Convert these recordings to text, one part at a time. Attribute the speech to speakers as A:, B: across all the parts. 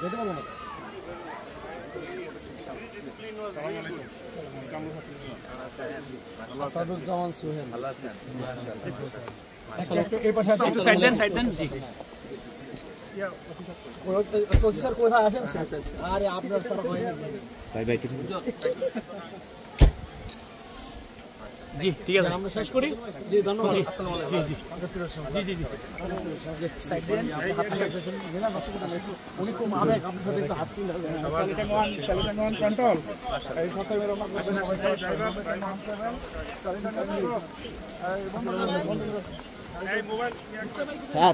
A: যেতে পারবো না। আসাদুজ্জামান সোহেল ভালো আছেন? এই পাশে আসেন, সাইড দেন জি। ওসি স্যার কোথায় আসেন? আরে আপনার স্যার হয় না ভাই ভাই কিছু জি ঠিক আছে আমরা শেষ করি। জি ধন্যবাদ। আসসালামু আলাইকুম। জি জি জি জি সাইড দেন হাত সাইড দেন না অসুবিধা নেই। উনি খুব আবেগ আপনাদের একটু হাত তুলে চালিটাঙ্গন কন্ট্রোল এই সাথে মেরা মামলা এই মোবাইল স্যার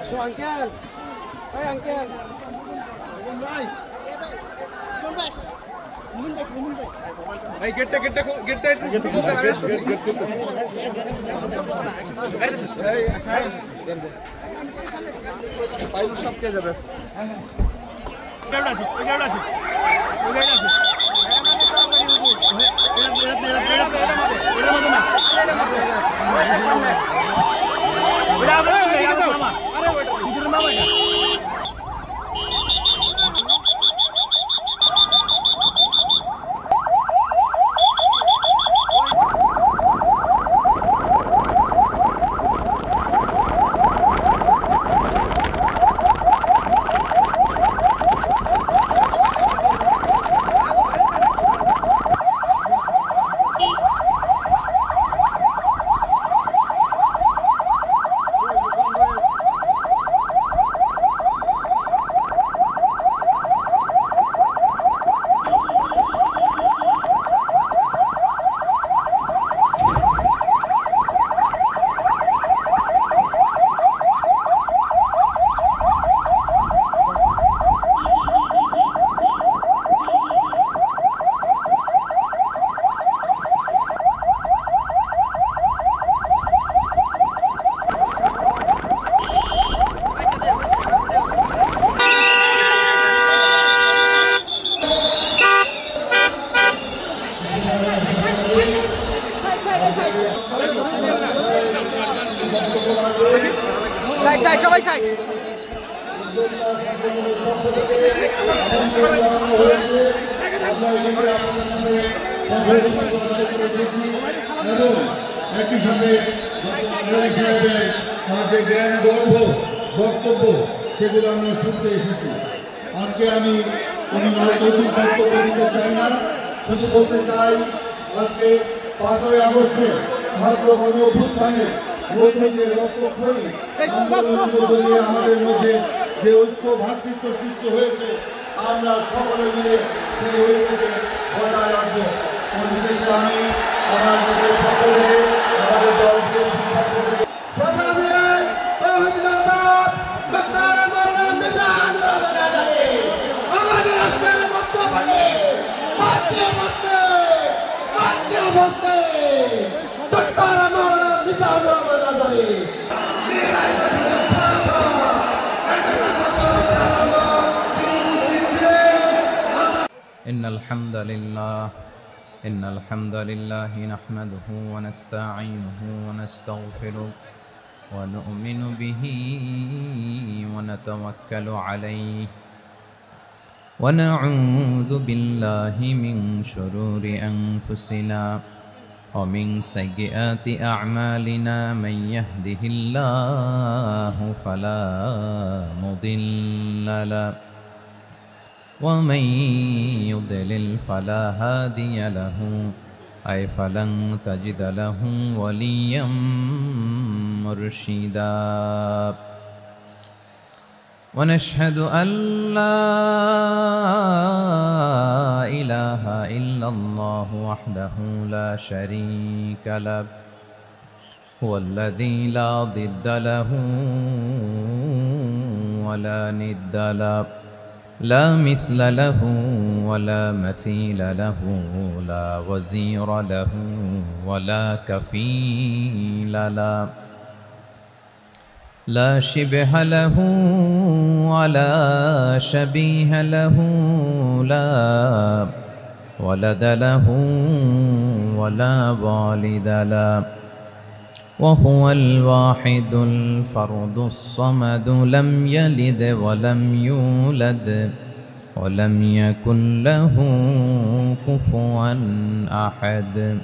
A: আসো আঙ্কেল এই আঙ্কেল ভাই ভাই গেটটা একটু পাইলট সব কে যাবে? সবাই সাইড
B: একই সাথে যে জ্ঞান গর্ব বক্তব্য সেগুলো আমরা শুনতে এসেছি। আজকে আমি কোনো রাজনৈতিক বক্তব্য দিতে চাই না, শুধু বলতে চাই আজকে 5ই আগস্টে ছাত্র গণ অভ্যুত্থানের মধ্যে যে রক্তক্ষয়ী আন্দোলনের মধ্যে দিয়ে আমাদের মধ্যে যে ঐক্য ভ্রাতৃত্ব সৃষ্টি হয়েছে, আমরা সকলে মিলে সেই ঐক্যকে বজায় রাখবো। পরিশেষে আমি আমার নিজের পক্ষ থেকে আমাদের দল বিএনপির পক্ষ থেকে আমাদের আজকের বক্তব্যে
C: إن الحمد لله نحمده ونستعينه ونستغفره ونؤمن به ونتوكل عليه ونعوذ بالله من شرور أنفسنا ومن سيئات أعمالنا من يهده الله فلا مضل له ومن يضلل فلا هادي له أي فلن تجد له وليا مرشدا ونشهد أن لا إله إلا الله وحده لا شريك له هو الذي لا ضد له ولا ند له لا مثل له ولا مثيل له لا وزير له ولا كفيل له لا شبه له ولا شبيه له لا ولد له ولا والد له وهو الواحد الفرد الصمد لم يلد ولم يولد ولم يكن له كفوا أحد.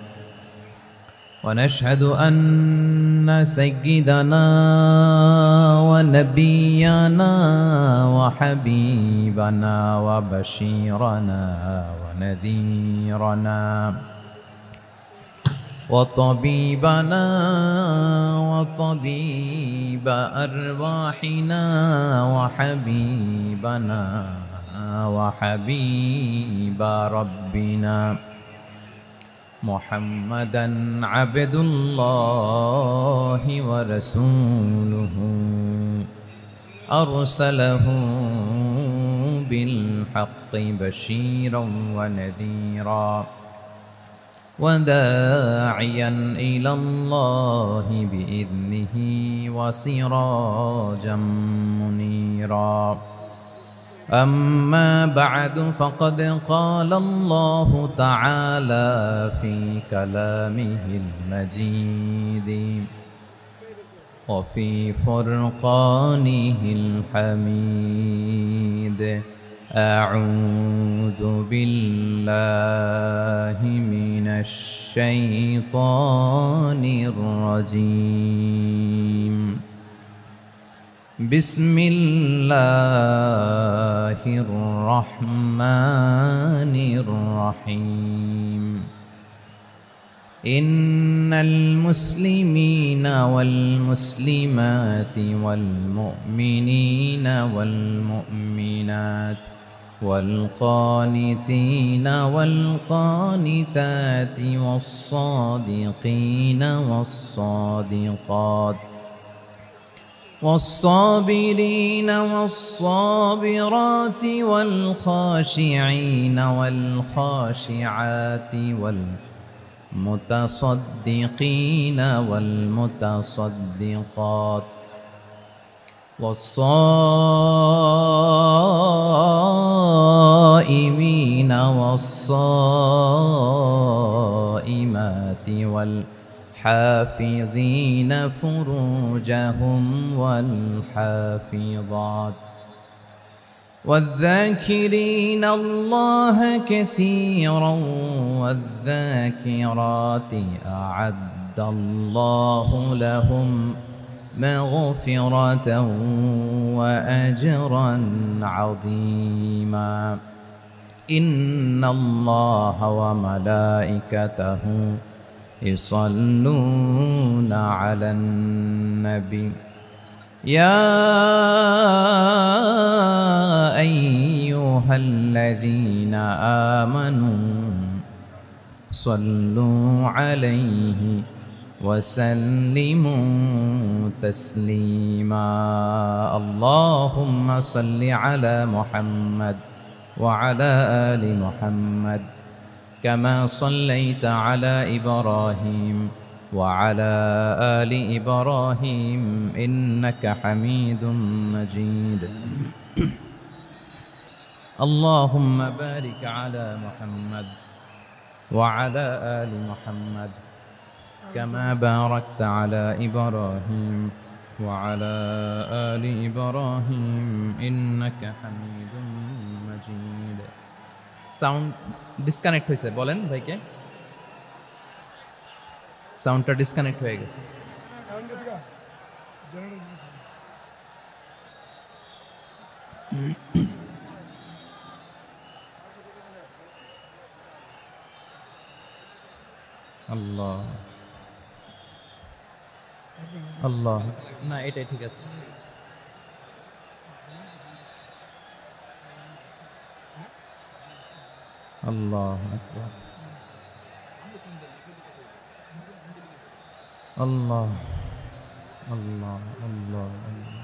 C: ونشهد أن سيدنا ونبينا وحبيبنا وبشيرنا ونذيرنا وطبيبنا وطبيب أرواحنا وحبيبنا وحبيب ربنا محمدا عبد الله ورسوله أرسله بالحق بشيرا ونذيرا وداعيا إلى الله بإذنه وسراجا منيرا. أما بعد فقد قال الله تعالى في كلامه المجيد وفي فرقانه الحميد أعوذ بالله من الشيطان الرجيم بسم الله الرحمن الرحيم إن المسلمين والمسلمات والمؤمنين والمؤمنات والقانتين والقانتات والصادقين والصادقات والصابرين والصابرات والخاشعين والخاشعات والمتصدقين والمتصدقات والصائمين والصائمات والحافظين فروجهم والحافظات والذاكرين الله كثيرا والذاكرات أعد الله لهم مغفرة وأجرا عظيما. إن الله وملائكته يصلون على النبي يا أيها الذين آمنوا صلوا عليه وسلموا تسليما. اللهم صل على محمد وعلى آل محمد كما صليت على إبراهيم وعلى آل إبراهيم إنك حميد مجيد. اللهم بارك على محمد وعلى آل محمد كما باركت على إبراهيم وعلى آل إبراهيم إنك حميد مجيد. সাউন্ড ডিসকানেক্ট হয়েছে, বলেন ভাইকে। সাউন্ডটা ডিসকানেক্ট হয়ে গেছে। আল্লাহ আল্লাহ, না এটাই ঠিক আছে। আল্লাহ আকবার, আল্লাহ আল্লাহ আল্লাহ আল্লাহ।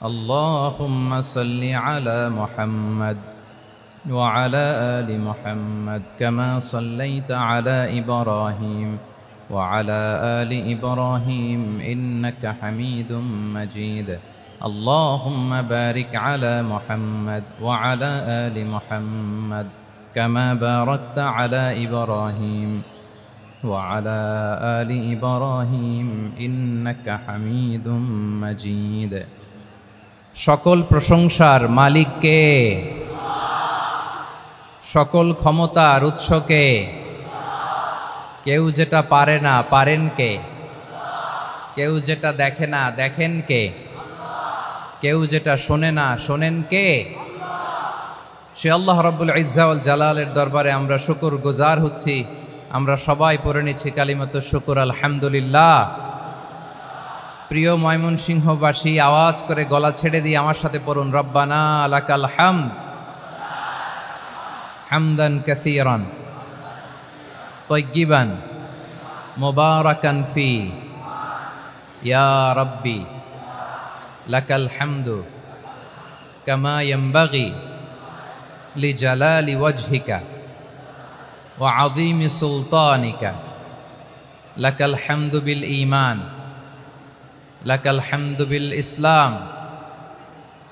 C: اللهم صل على محمد وعلى آل محمد كما صليت على إبراهيم وعلى آل إبراهيم إنك حميد مجيد. اللهم بارك على محمد وعلى آل محمد كما باركت على إبراهيم وعلى آل إبراهيم إنك حميد مجيد সকল প্রশংসার মালিক কে? সকল ক্ষমতার উৎস কে? কেউ যেটা পারে না পারেন কে? কেউ যেটা দেখে না দেখেন কে? কেউ যেটা শোনে না শোনেন কে? সে আল্লাহ রাব্বুল ইজ্জা ওয়াল জালালের দরবারে আমরা শুকর গুজার হচ্ছি। আমরা সবাই পড়ে নিচ্ছি কালিমাতু শুকর আলহামদুলিল্লাহ। প্রিয় ময়মনসিংহবাসী, আওয়াজ করে গলা ছেড়ে দিয়ে আমার সাথে পড়ুন, রব্বানা লাকাল হামদ হামদান কাসীরান তাইয়্যিবান মুবারাকান ফি ইয়া রাব্বি লাকাল হামদু কামা ইয়ানবাগি লিজালালি ওয়াজহিকা ওয়া আযীমি সুলতানিকা লাকাল হামদু বিল ঈমান লাকাল হামদু বিল ইসলাম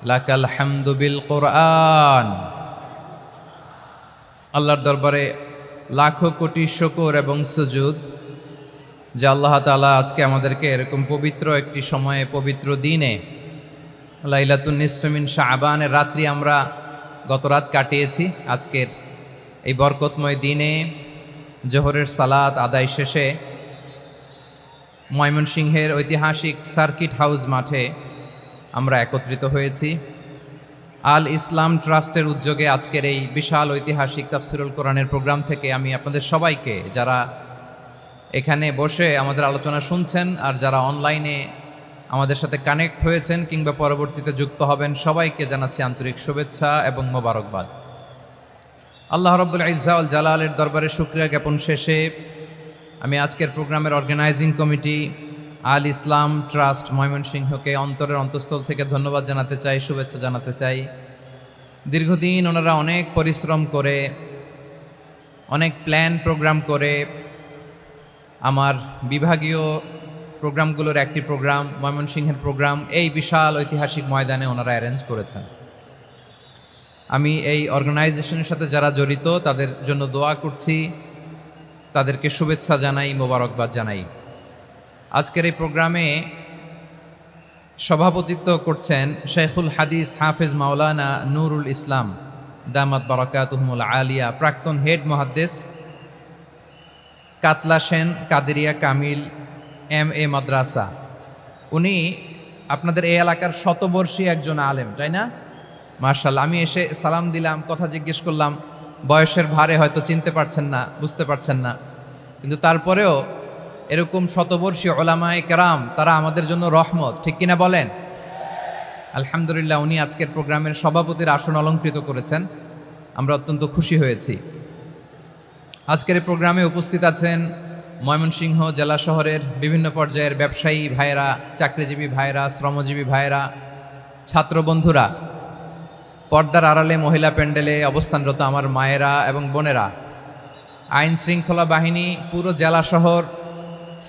C: লাকাল হামদু বিল কোরআন। আল্লাহর দরবারে লাখো কোটি শুকর এবং সুজুদ যে আল্লাহ তাআলা আজকে আমাদেরকে এরকম পবিত্র একটি সময়ে পবিত্র দিনে লাইলাতুন নিসফে মিন শাবানের রাত্রি আমরা গত রাত কাটিয়েছি। আজকের এই বরকতময় দিনে জোহরের সালাত আদায় শেষে ময়মনসিংহের ঐতিহাসিক সার্কিট হাউস মাঠে আমরা একত্রিত হয়েছি। আল ইসলাম ট্রাস্টের উদ্যোগে আজকের এই বিশাল ঐতিহাসিক তাফসিরুল কোরআনের প্রোগ্রাম থেকে আমি আপনাদের সবাইকে, যারা এখানে বসে আমাদের আলোচনা শুনছেন আর যারা অনলাইনে আমাদের সাথে কানেক্ট হয়েছেন কিংবা পরবর্তীতে যুক্ত হবেন, সবাইকে জানাচ্ছি আন্তরিক শুভেচ্ছা এবং মোবারকবাদ। আল্লাহ রাব্বুল ইজ্জা ওয়াল জালালের দরবারে শুকরিয়া জ্ঞাপন শেষে আমি আজকের প্রোগ্রামের অর্গানাইজিং কমিটি আল ইসলাম ট্রাস্ট ময়মনসিংহকে অন্তরের অন্তঃস্থল থেকে ধন্যবাদ জানাতে চাই, শুভেচ্ছা জানাতে চাই। দীর্ঘদিন ওনারা অনেক পরিশ্রম করে, অনেক প্ল্যান প্রোগ্রাম করে আমার বিভাগীয় প্রোগ্রামগুলোর একটি প্রোগ্রাম, ময়মনসিংহের প্রোগ্রাম, এই বিশাল ঐতিহাসিক ময়দানে ওনারা অ্যারেঞ্জ করেছেন। আমি এই অর্গানাইজেশনের সাথে যারা জড়িত তাদের জন্য দোয়া করছি, তাদেরকে শুভেচ্ছা জানাই, মোবারকবাদ জানাই। আজকের এই প্রোগ্রামে সভাপতিত্ব করছেন শেখুল হাদিস হাফেজ মাওলানা নুরুল ইসলাম দামাত বারাকাতুহুমুল আলিয়া, প্রাক্তন হেড মুহাদ্দিস কাতলা সেন কাদেরিয়া কামিল MA মাদ্রাসা। উনি আপনাদের এই এলাকার শতবর্ষী একজন আলেম, তাই না? মাশাআল্লাহ। আমি এসে সালাম দিলাম, কথা জিজ্ঞেস করলাম, বয়সের ভারে হয়তো চিনতে পারছেন না, বুঝতে পারছেন না, কিন্তু তারপরেও এরকম শতবর্ষী ওলামায়ে কেরাম তারা আমাদের জন্য রহমত, ঠিক কিনা বলেন? আলহামদুলিল্লাহ। উনি আজকের প্রোগ্রামের সভাপতির আসন অলঙ্কৃত করেছেন, আমরা অত্যন্ত খুশি হয়েছি। আজকের এই প্রোগ্রামে উপস্থিত আছেন ময়মনসিংহ জেলা শহরের বিভিন্ন পর্যায়ের ব্যবসায়ী ভাইয়েরা, চাকরিজীবী ভাইয়েরা, শ্রমজীবী ভাইয়েরা, ছাত্র বন্ধুরা, পর্দার আড়ালে মহিলা প্যান্ডেলে অবস্থানরত আমার মায়েরা এবং বোনেরা, আইন শৃঙ্খলা বাহিনী পুরো জেলা শহর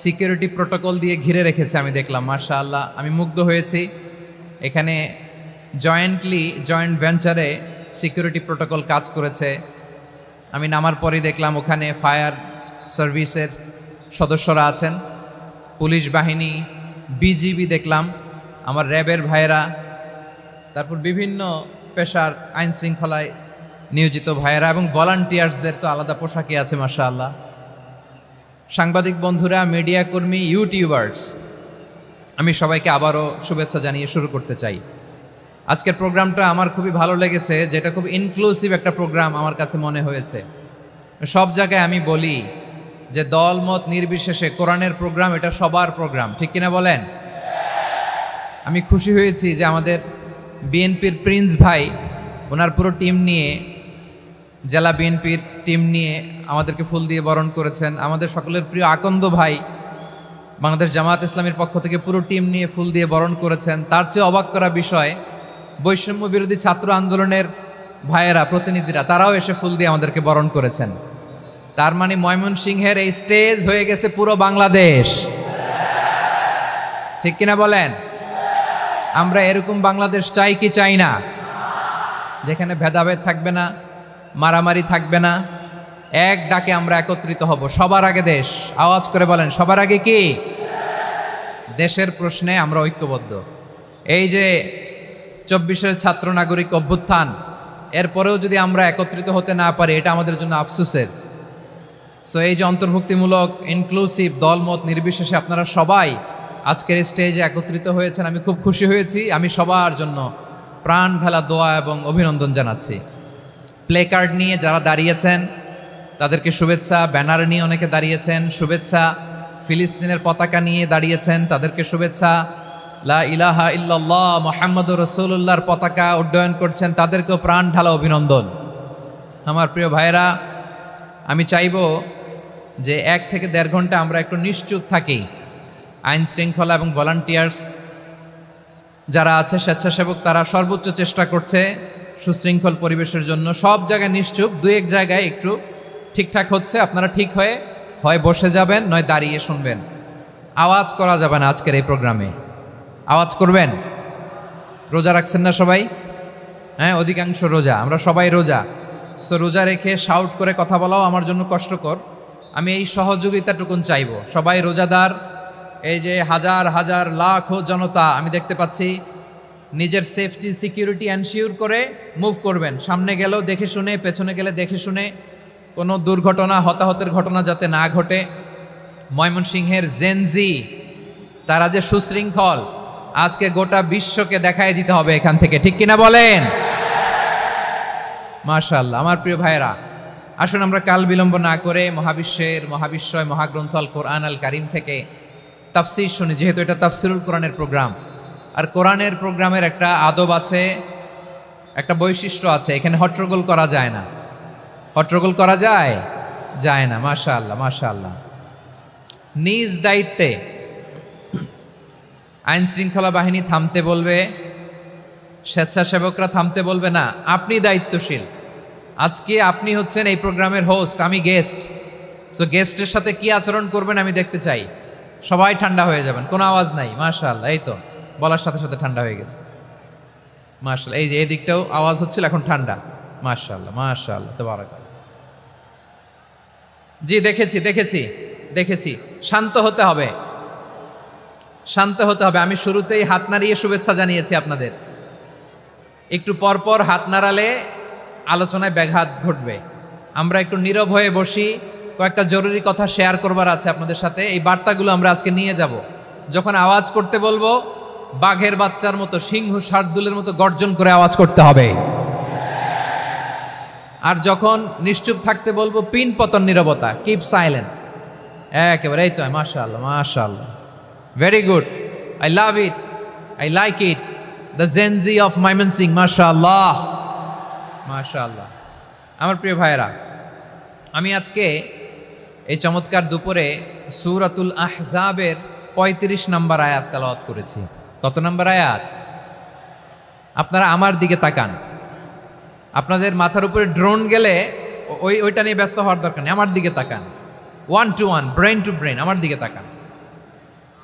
C: সিকিউরিটি প্রোটোকল দিয়ে ঘিরে রেখেছে, আমি দেখলাম। মাশাআল্লাহ, আমি মুগ্ধ হয়েছি। এখানে জয়েন্ট ভেঞ্চারে সিকিউরিটি প্রোটোকল কাজ করেছে। আমি নামার পরেই দেখলাম ওখানে ফায়ার সার্ভিসের সদস্যরা আছেন, পুলিশ বাহিনী, বিজিবি দেখলাম, আমার র্যাবের ভাইয়েরা, তারপর বিভিন্ন পেশার আইন শৃঙ্খলায় নিয়োজিত ভাইয়েরা এবং ভলান্টিয়ার্সদের তো আলাদা পোশাকই আছে মাশাআল্লাহ। সাংবাদিক বন্ধুরা, মিডিয়া কর্মী, ইউটিউবার্স, আমি সবাইকে আবারও শুভেচ্ছা জানিয়ে শুরু করতে চাই। আজকের প্রোগ্রামটা আমার খুবই ভালো লেগেছে, যেটা খুব ইনক্লুসিভ একটা প্রোগ্রাম আমার কাছে মনে হয়েছে। সব জায়গায় আমি বলি যে দলমত নির্বিশেষে কোরআনের প্রোগ্রাম এটা সবার প্রোগ্রাম, ঠিক কিনা বলেন? আমি খুশি হয়েছি যে আমাদের বিএনপির প্রিন্স ভাই ওনার পুরো টিম নিয়ে, জেলা বিএনপির টিম নিয়ে আমাদেরকে ফুল দিয়ে বরণ করেছেন। আমাদের সকলের প্রিয় আকন্দ ভাই বাংলাদেশ জামাত ইসলামের পক্ষ থেকে পুরো টিম নিয়ে ফুল দিয়ে বরণ করেছেন। তার চেয়ে অবাক করা বিষয়, বৈষম্য বিরোধী ছাত্র আন্দোলনের ভাইয়েরা, প্রতিনিধিরা, তারাও এসে ফুল দিয়ে আমাদেরকে বরণ করেছেন। তার মানে ময়মনসিংহের এই স্টেজ হয়ে গেছে পুরো বাংলাদেশ, ঠিক কিনা বলেন? আমরা এরকম বাংলাদেশ চাই কি চাই না? যেখানে ভেদাভেদ থাকবে না, মারামারি থাকবে না, এক ডাকে আমরা একত্রিত হব। সবার আগে দেশ, আওয়াজ করে বলেন সবার আগে কি? দেশের প্রশ্নে আমরা ঐক্যবদ্ধ। এই যে 24-এর ছাত্র নাগরিক অভ্যুত্থান, এরপরেও যদি আমরা একত্রিত হতে না পারি, এটা আমাদের জন্য আফসোসের। সো এই যে অন্তর্ভুক্তিমূলক ইনক্লুসিভ দলমত নির্বিশেষে আপনারা সবাই আজকের স্টেজে একত্রিত হয়েছেন, আমি খুব খুশি হয়েছি। আমি সবার জন্য প্রাণ ঢালা দোয়া এবং অভিনন্দন জানাচ্ছি। প্লে কার্ড নিয়ে যারা দাঁড়িয়েছেন তাদেরকে শুভেচ্ছা, ব্যানার নিয়ে অনেকে দাঁড়িয়েছেন শুভেচ্ছা, ফিলিস্তিনের পতাকা নিয়ে দাঁড়িয়েছেন তাদেরকে শুভেচ্ছা, লা ইলাহা ইল্লাল্লাহ মুহাম্মাদুর রাসূলুল্লাহর পতাকা উড্ডয়ন করছেন তাদেরকেও প্রাণ ঢালা অভিনন্দন। আমার প্রিয় ভাইয়েরা, আমি চাইব যে 1 থেকে 1.5 ঘন্টা আমরা একটু নিশ্চুপ থাকি। আইন শৃঙ্খলা এবং ভলান্টিয়ার্স যারা আছে, স্বেচ্ছাসেবক, তারা সর্বোচ্চ চেষ্টা করছে সুশৃঙ্খল পরিবেশের জন্য। সব জায়গায় নিশ্চুপ, 2-1 জায়গায় একটু ঠিকঠাক হচ্ছে। আপনারা ঠিক হয়ে হয় বসে যাবেন, নয় দাঁড়িয়ে শুনবেন। আওয়াজ করা যাবে না আজকের এই প্রোগ্রামে। আওয়াজ করবেন? রোজা রাখছেন না সবাই? হ্যাঁ, অধিকাংশ রোজা, আমরা সবাই রোজা। সো রোজা রেখে শাউট করে কথা বলাও আমার জন্য কষ্টকর। আমি এই সহযোগিতাটুকুন চাইব। সবাই রোজাদার, এই যে হাজার হাজার লাখো জনতা আমি দেখতে পাচ্ছি, নিজের সেফটি সিকিউরিটি এনশিওর করে মুভ করবেন। সামনে গেলেও দেখে শুনে, পেছনে গেলে দেখে শুনে, কোনো দুর্ঘটনা, হতাহতের ঘটনা যাতে না ঘটে। ময়মনসিংহের জেনজি তারা যে সুশৃঙ্খল, আজকে গোটা বিশ্বকে দেখাই দিতে হবে এখান থেকে, ঠিক কিনা বলেন? মাশাআল্লাহ। আমার প্রিয় ভাইয়েরা, আসুন আমরা কাল বিলম্ব না করে মহাবিশ্বয় মহাগ্রন্থ আল কোরআন আল কারিম থেকে তাফসির শুনি, যেহেতু এটা তাফসিরুল কোরআনের প্রোগ্রাম। আর কোরআনের প্রোগ্রামের একটা আদব আছে, একটা বৈশিষ্ট্য আছে, এখানে হট্টগোল করা যায় না। হট্টগোল করা যায়? যায় না। মাশাআল্লাহ, মাশাআল্লাহ। নিজ দায়িত্বে আইন শৃঙ্খলা বাহিনী থামতে বলবে, স্বেচ্ছাসেবকরা থামতে বলবে না। আপনি দায়িত্বশীল। আজকে আপনি হচ্ছেন এই প্রোগ্রামের হোস্ট, আমি গেস্ট। সো গেস্টের সাথে কি আচরণ করবেন আমি দেখতে চাই। সবাই ঠান্ডা হয়ে যাবেন, কোনো আওয়াজ নাই। মাশাআল্লাহ, এই তো বলার সাথে সাথে ঠান্ডা হয়ে গেছে। মাশাআল্লাহ, এই যে এই দিকটাও আওয়াজ হচ্ছিল, এখন ঠান্ডা। মাশাআল্লাহ, মাশাআল্লাহ, তাবারাকাল্লাহ। জি, দেখেছি। শান্ত হতে হবে, শান্ত হতে হবে। আমি শুরুতেই হাত নাড়িয়ে শুভেচ্ছা জানিয়েছি আপনাদের। একটু পরপর হাত নাড়ালে আলোচনায় ব্যাঘাত ঘটবে। আমরা একটু নীরব হয়ে বসি, কয়েকটা জরুরি কথা শেয়ার করবার আছে আপনাদের সাথে। এই বার্তাগুলো আমরা আজকে নিয়ে যাব। যখন আওয়াজ করতে বলবো, বাঘের বাচ্চার মতো, সিংহ শার্দুলের মতো গর্জন করে আওয়াজ করতে হবে। আর যখন নিশ্চুপ থাকতে বলবো, পিন পতন নীরবতা, কিপ সাইলেন্ট। একেবারে এই তো। মাশাআল্লাহ, মাশাআল্লাহ, very good, I love it, I like it, the Gen Z of Mymensingh. মাশাআল্লাহ, মাশাআল্লাহ। আমার প্রিয় ভাইয়েরা, আমি আজকে এই চমৎকার দুপুরে সূরাতুল আহজাবের 35 নম্বর আয়াত তেলাওয়াত করেছি। কত নম্বর আয়াত? আপনারা আমার দিকে তাকান। আপনাদের মাথার উপরে ড্রোন গেলে ওইটা নিয়ে ব্যস্ত হওয়ার দরকার নেই, আমার দিকে তাকান। 1 to 1, ব্রেন টু ব্রেন, আমার দিকে তাকান।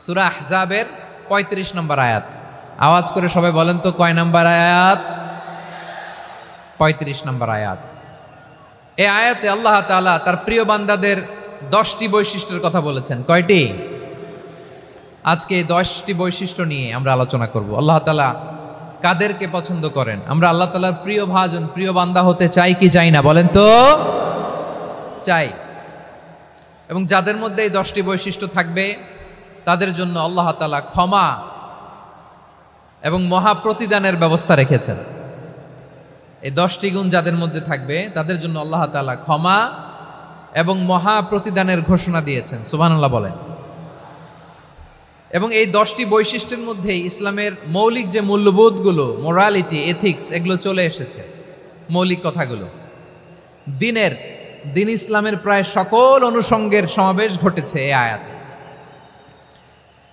C: সূরা আহজাবের 35 নম্বর আয়াত। আওয়াজ করে সবাই বলেন তো, কয় নম্বর আয়াত? 35 নম্বর আয়াত। এই আয়াতে আল্লাহ তাআলা তার প্রিয় বান্দাদের 10টি বৈশিষ্ট্যের কথা বলেছেন। কয়টি? আজকে এই 10টি বৈশিষ্ট্য নিয়ে আমরা আলোচনা করব। আল্লাহ তাআলা কাদেরকে পছন্দ করেন? আমরা আল্লাহ তাআলার প্রিয় ভাজন, প্রিয় বান্দা হতে চাই কি চাই না? বলেন তো। চাই। এবং যাদের মধ্যে এই 10টি বৈশিষ্ট্য থাকবে তাদের জন্য আল্লাহ তাআলা ক্ষমা এবং মহা প্রতিদানের ব্যবস্থা রেখেছেন। এই 10টি গুণ যাদের মধ্যে থাকবে তাদের জন্য আল্লাহ তাআলা ক্ষমা এবং মহা প্রতিদানের ঘোষণা দিয়েছেন। সুবহানাল্লাহ বলেন। এবং এই 10টি বৈশিষ্ট্যের মধ্যে ইসলামের মৌলিক যে মূল্যবোধগুলো, মোরালিটি, এথিক্স, এগুলো চলে এসেছে। মৌলিক কথাগুলো দিন ইসলামের প্রায় সকল অনুষঙ্গের সমাবেশ ঘটেছে এই আয়াতে।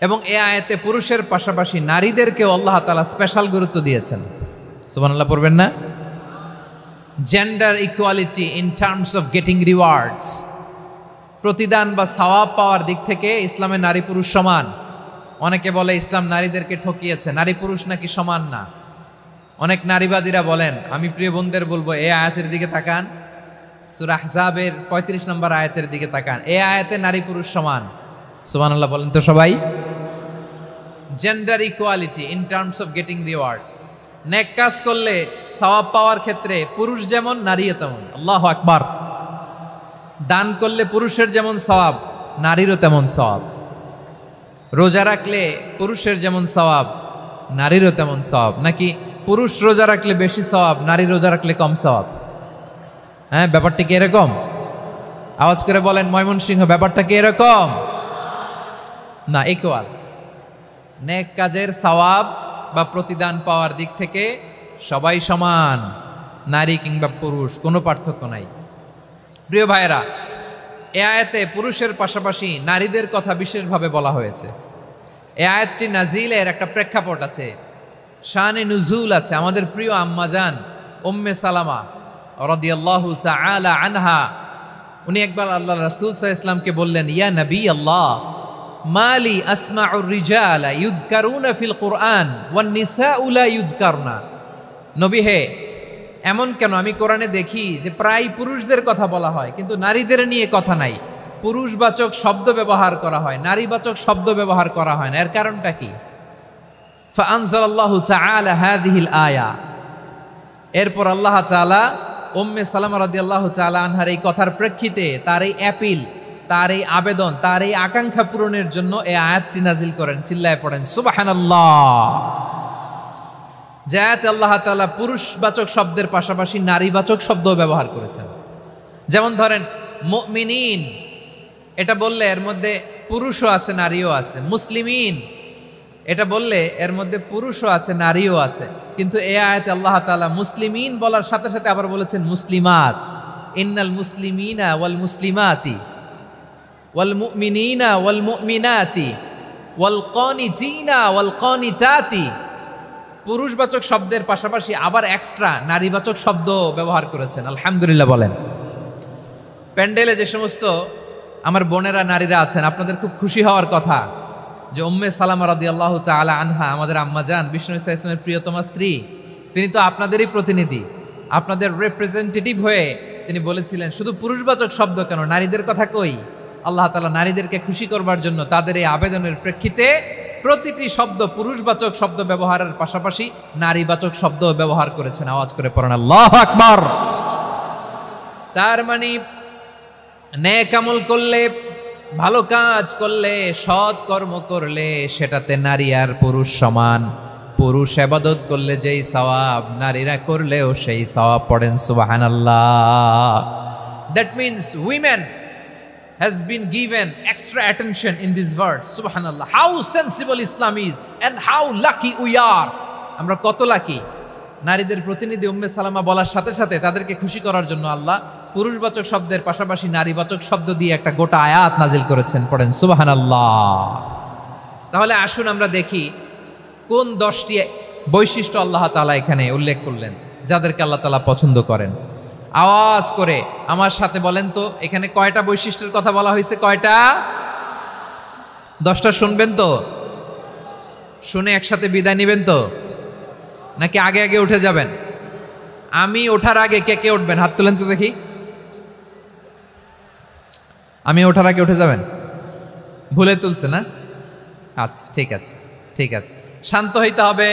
C: এবং এই আয়াতে পুরুষের পাশাপাশি নারীদেরকেও আল্লাহ তাআলা স্পেশাল গুরুত্ব দিয়েছেন। সুবহানাল্লাহ পড়বেন না? Gender equality in terms of getting rewards, প্রতিদান বা সওয়াব পাওয়ার দিক থেকে ইসলামে নারী পুরুষ সমান। অনেকে বলে ইসলাম নারীদেরকে ঠকিয়েছে, নারী পুরুষ নাকি সমান না। অনেক নারীবাদীরা বলেন, আমি প্রিয় বোনদের বলবো এই আয়াতের দিকে তাকান, সূরা আহজাবের 35 নম্বর আয়াতের দিকে তাকান। এই আয়াতে নারী পুরুষ সমান। সুবহানাল্লাহ বলেন তো সবাই। Gender equality in terms of getting reward. নেক কাজ করলে সওয়াব পাওয়ার ক্ষেত্রে পুরুষ যেমন নারীও তেমন। আল্লাহু আকবার। দান করলে পুরুষের যেমন সওয়াব, নারীরও তেমন সওয়াব। রোজা রাখলে পুরুষের যেমন সওয়াব, নারীরও তেমন সওয়াব। নাকি পুরুষ রোজা রাখলে বেশি সওয়াব, নারী রোজা রাখলে কম সওয়াব? হ্যাঁ, ব্যাপারটা কি এরকম? আওয়াজ করে বলেন ময়মনসিংহ, ব্যাপারটা কি এরকম? না, ইকুয়াল। নেক কাজের সওয়াব বা প্রতিদান পাওয়ার দিক থেকে সবাই সমান, নারী কিংবা পুরুষ, কোনো পার্থক্য নাই। প্রিয় ভাইয়েরা, এ আয়াতে পুরুষের পাশাপাশি নারীদের কথা বিশেষভাবে বলা হয়েছে। এ আয়াতটি নাজিলের একটা প্রেক্ষাপট আছে, শানে নুজুল আছে। আমাদের প্রিয় আম্মাজান উম্মে সালামা রাদিয়াল্লাহু তাআলা আনহা, উনি একবার আল্লাহ রাসূল সাল্লাল্লাহু আলাইহি ওয়াসাল্লামকে বললেন, ইয়া নবী আল্লাহ, মালি আসমাউর রিজালা ইউযকারুনা ফিল কুরআন ওয়ান নিসাউ লা ইউযকারনা। নবী হে, এমন কেন আমি কোরআনে দেখি যে প্রায় পুরুষদের কথা বলা হয় কিন্তু নারীদের নিয়ে কথা নাই। পুরুষবাচক শব্দ ব্যবহার করা হয়, নারীবাচক শব্দ ব্যবহার করা হয় না। এর কারণটা কি? ফাআনজালাল্লাহু তাআলা হাযিহিল আয়া। এরপর আল্লাহ তাআলা উম্মে সালামা রাদিয়াল্লাহু তাআলা আনহার এই কথার প্রেক্ষিতে, তার এই অ্যাপিল, তার এই আবেদন, তার এই আকাঙ্ক্ষা পূরণের জন্য এই আয়াতটি নাজিল করেন। চিল্লায় পড়েন সুবহানাল্লাহ। যে আয়াতে আল্লাহ তাআলা পুরুষবাচক শব্দের পাশাপাশি নারীবাচক শব্দও ব্যবহার করেছেন। যেমন ধরেন মুমিনিন, এটা বললে এর মধ্যে পুরুষও আছে নারীও আছে। মুসলিমিন, এটা বললে এর মধ্যে পুরুষও আছে নারীও আছে। কিন্তু এই আয়াতে আল্লাহ তাআলা মুসলিমিন বলার সাথে সাথে আবার বলেছেন মুসলিমাত। ইন্নাল মুসলিমিনা ওয়াল মুসলিমাতি ওয়াল মুমিনিনা ওয়াল মুমিনাতি ওয়াল কানিতিনা ওয়াল কানিতাতি। পুরুষবাচক শব্দের পাশাপাশি আবার এক্সট্রা নারীবাচক শব্দ ব্যবহার করেছেন। আলহামদুলিল্লাহ বলেন। প্যান্ডেলে যে সমস্ত আমার বোনেরা নারীরা আছেন, আপনাদের খুব খুশি হওয়ার কথা যে উম্মে সালামা রাদিয়াল্লাহু তাআলা আনহা, আমাদের আম্মাজান বিষ্ণু ইসা ইসলামের প্রিয়তমা স্ত্রী, তিনি তো আপনাদেরই প্রতিনিধি, আপনাদের রিপ্রেজেন্টেটিভ হয়ে তিনি বলেছিলেন শুধু পুরুষবাচক শব্দ কেন, নারীদের কথা কই। আল্লাহ তাআলা নারীদেরকে খুশি করবার জন্য তাদের এই আবেদনের প্রেক্ষিতে প্রতিটি শব্দ পুরুষবাচক শব্দ ব্যবহারের পাশাপাশি নারীবাচক শব্দ ব্যবহার করেছেন। আওয়াজ করে পড়েন আল্লাহু আকবার। তার মানে নেক আমল করলে, ভালো কাজ করলে, সৎ কর্ম করলে সেটাতে নারী আর পুরুষ সমান। পুরুষ ইবাদত করলে যেই সওয়াব, নারীরা করলেও সেই সওয়াব। পড়েন সুবহানাল্লাহ। That means women has been given extra attention in this verse. Subhanallah. How sensible Islam is and how lucky we are. আমরা কত লাকি। নারীদের প্রতিনিধি উম্মে সালামা বলার সাথে সাথে তাদেরকে খুশি করার জন্য আল্লাহ পুরুষবাচক শব্দের পাশাপাশি নারীবাচক শব্দ দিয়ে একটা গোটা আয়াত নাজিল করেছেন। পড়েন সুবহানাল্লাহ। তাহলে আসুন আমরা দেখি কোন 10টি বৈশিষ্ট্য আল্লাহ তাআলা এখানে উল্লেখ করলেন যাদেরকে আল্লাহ তাআলা পছন্দ করেন। আওয়াজ করে আমার সাথে বলেন তো, এখানে কয়টা বৈশিষ্ট্যের কথা বলা হয়েছে? কয়টা? 10টা শুনবেন তো? শুনে একসাথে বিদায় নেবেন তো, নাকি আগে আগে উঠে যাবেন? আমি ওঠার আগে কে কে উঠবেন? হাত তুলেন তো দেখি। আমি ওঠার আগে উঠে যাবেন? ভুলে তুলছে না? আচ্ছা, ঠিক আছে, ঠিক আছে। শান্ত হইতে হবে,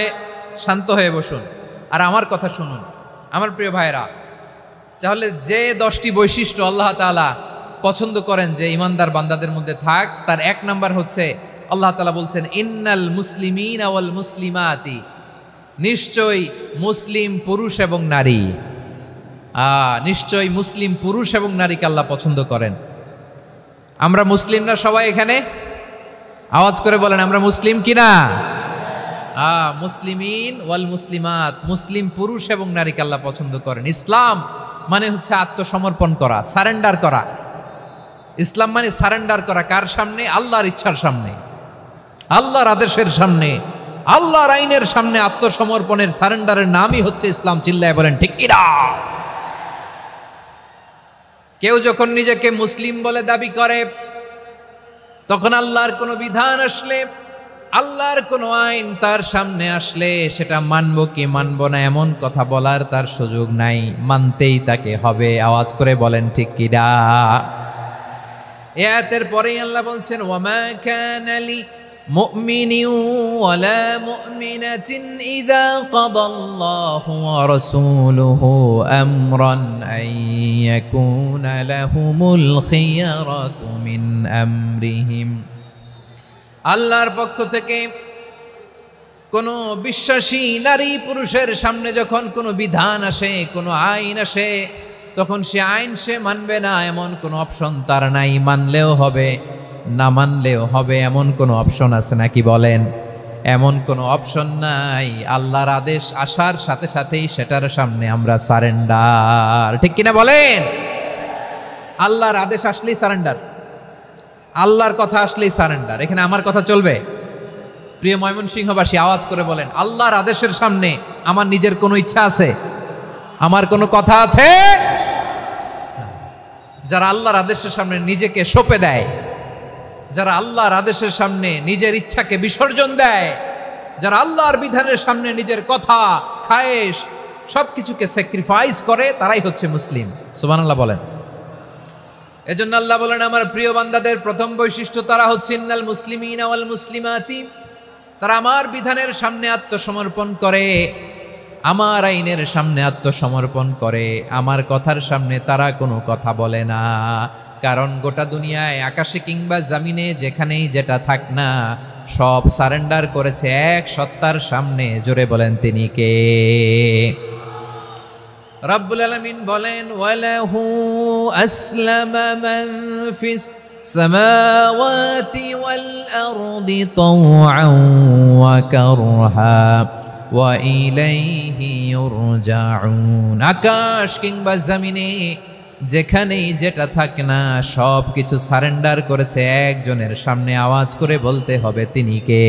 C: শান্ত হয়ে বসুন আর আমার কথা শুনুন। আমার প্রিয় ভাইরা, তাহলে যে 10টি বৈশিষ্ট্য আল্লাহ তাআলা পছন্দ করেন যে ইমানদার বান্দাদের মধ্যে থাক, তার 1 নাম্বার হচ্ছে আল্লাহ তাআলা বলছেন ইন্নাল মুসলিমিনা ওয়াল মুসলিমাতি। নিশ্চয়ই মুসলিম পুরুষ এবং নারী, নিশ্চয়ই মুসলিম পুরুষ এবং নারীকে আল্লাহ পছন্দ করেন। আমরা মুসলিম না সবাই এখানে? আওয়াজ করে বলেন আমরা মুসলিম কিনা? মুসলিমিন ওয়াল মুসলিমাত, মুসলিম পুরুষ এবং নারীকে আল্লাহ পছন্দ করেন। ইসলাম মানে হচ্ছে আত্মসমর্পণ করা, সারেন্ডার করা। ইসলাম মানে সারেন্ডার করা কার সামনে? আল্লাহর ইচ্ছার সামনে, আল্লাহর আদেশের সামনে, আল্লাহর আইনের সামনে আত্মসমর্পণের সারেন্ডারের নামই হচ্ছে ইসলাম। চিল্লায় বলেন ঠিক কিনা? কেউ যখন নিজেকে মুসলিম বলে দাবি করে, তখন আল্লাহর কোনো বিধান আসলে আল্লাহর কোনো আইন তার সামনে আসলে সেটা মানবো কি মানবো না এমন কথা বলার তার সুযোগ নাই, মানতেই তাকে হবে। আওয়াজ করে বলেন ঠিক কিনা? এই আয়াতের পরেই আল্লাহ বলছেন, ওয়ামা কানা লি মুমিনিন ওয়ালা মুমিনাতিন ইযা কাদাল্লাহু ওয়া রাসূলুহু আমরান আন ইয়াকুনা লাহুমুল খিয়ারাতু মিন আমরিহিম। আল্লাহর পক্ষ থেকে কোনো বিশ্বাসী নারী পুরুষের সামনে যখন কোনো বিধান আসে, কোনো আইন আসে, তখন সে আইন সে মানবে না এমন কোনো অপশন তার নাই। মানলেও হবে, না মানলেও হবে, এমন কোনো অপশন আছে নাকি বলেন? এমন কোনো অপশন নাই। আল্লাহর আদেশ আসার সাথে সাথেই সেটার সামনে আমরা সারেন্ডার। ঠিক কিনা বলেন? আল্লাহর আদেশ আসলেই সারেন্ডার, আল্লাহর কথা আসলেই সারেন্ডার। এখানে আমার কথা চলবে? প্রিয় ময়মনসিংহবাসী, আওয়াজ করে বলেন, আল্লাহর আদেশের সামনে আমার নিজের কোনো ইচ্ছা আছে? আমার কোনো কথা আছে? যারা আল্লাহর আদেশের সামনে নিজেকে সঁপে দেয়, যারা আল্লাহর আদেশের সামনে নিজের ইচ্ছাকে বিসর্জন দেয়, যারা আল্লাহর বিধানের সামনে নিজের কথা, খায়েশ সবকিছুকে স্যাক্রিফাইস করে, তারাই হচ্ছে মুসলিম। সুবহানাল্লাহ বলেন। এজন্য আল্লাহ বলেন, আমার প্রিয় বান্দাদের প্রথম বৈশিষ্ট্য তারা হচ্ছে ইন্নাল মুসলিমিনা ওয়াল মুসলিমাতি, তারা আমার বিধানের সামনে আত্মসমর্পণ করে, আমার আইনের সামনে আত্মসমর্পণ করে, আমার কথার সামনে তারা কোনো কথা বলে না। কারণ গোটা দুনিয়ায় আকাশে কিংবা জমিনে যেখানেই যেটা থাক না, সব সারেন্ডার করেছে এক সত্তার সামনে। জোরে বলেন তিনি কে? রব্বুল আলামিন বলেন, ওয়ালাহু আসলামা মান ফিস সামাওয়াতি ওয়াল আরদি তাওআন ওয়া কারহা ওয়া ইলাইহি ইউরজাউন। আকাশ কিংবা জমিনে যেখানেই যেটা থাকে না, সব কিছু সারেন্ডার করেছে একজনের সামনে। আওয়াজ করে বলতে হবে তিনি কে?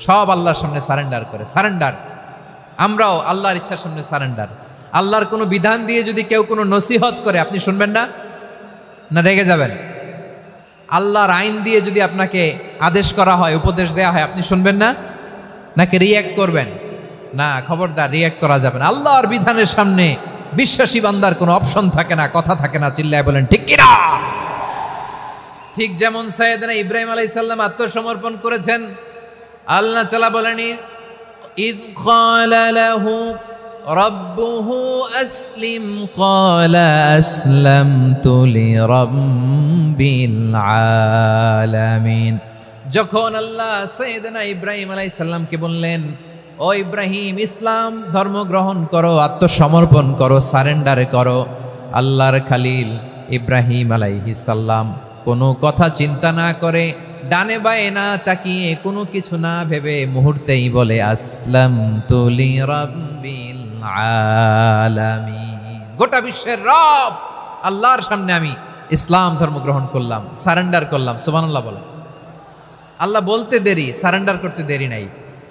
C: সব আল্লাহর সামনে সারেন্ডার করে। সারেন্ডার। আমরাও আল্লাহর ইচ্ছার সামনে সারেন্ডার। আল্লাহর কোনো বিধান দিয়ে যদি কেউ কোনো নসিহত করে, আপনি শুনবেন না? না রেগে যাবেন? আল্লাহর আইন দিয়ে যদি আপনাকে আদেশ করা হয়, উপদেশ দেয়া হয়, আপনি শুনবেন না? নাকি রিয়্যাক্ট করবেন? না, খবরদার, রিয়্যাক্ট করা যাবে না। আল্লাহর বিধানের সামনে বিশ্বাসী বান্দার কোনো অপশন থাকে না, কথা থাকে না। চিল্লায় বলেন ঠিক কিনা? ঠিক যেমন সাইয়েদনা ইব্রাহিম আলাইহিস সালাম আত্মসমর্পণ করেছেন। আল্লাহ তাআলা বলেন, ইয ক্বালা লাহু রাব্বুহু আসলিম ক্বালা আসলামতু লিরাব্বিল আলামিন। যখন আল্লাহ সাইয়েদনা ইব্রাহিম আলাইহিস সালামকে বললেন, ও ইব্রাহিম, ইসলাম ধর্ম গ্রহণ করো, আত্মসমর্পণ করো, সারেন্ডার করো, আল্লাহর খালিল ইব্রাহিম আলাইহিস সালাম কোনো কথা চিন্তা না করে, ডানে বায়ে না তাকিয়ে, কোনো কিছু না ভেবে মুহূর্তেই বলে, আসলামতু লিরাব্বিল আলামিন। গোটা বিশ্বের রব আল্লাহর সামনে আমি ইসলাম ধর্ম গ্রহণ করলাম, সারেন্ডার করলাম। সুবহানাল্লাহ বলেন। আল্লাহ বলতে দেরি, সারেন্ডার করতে দেরি নাই।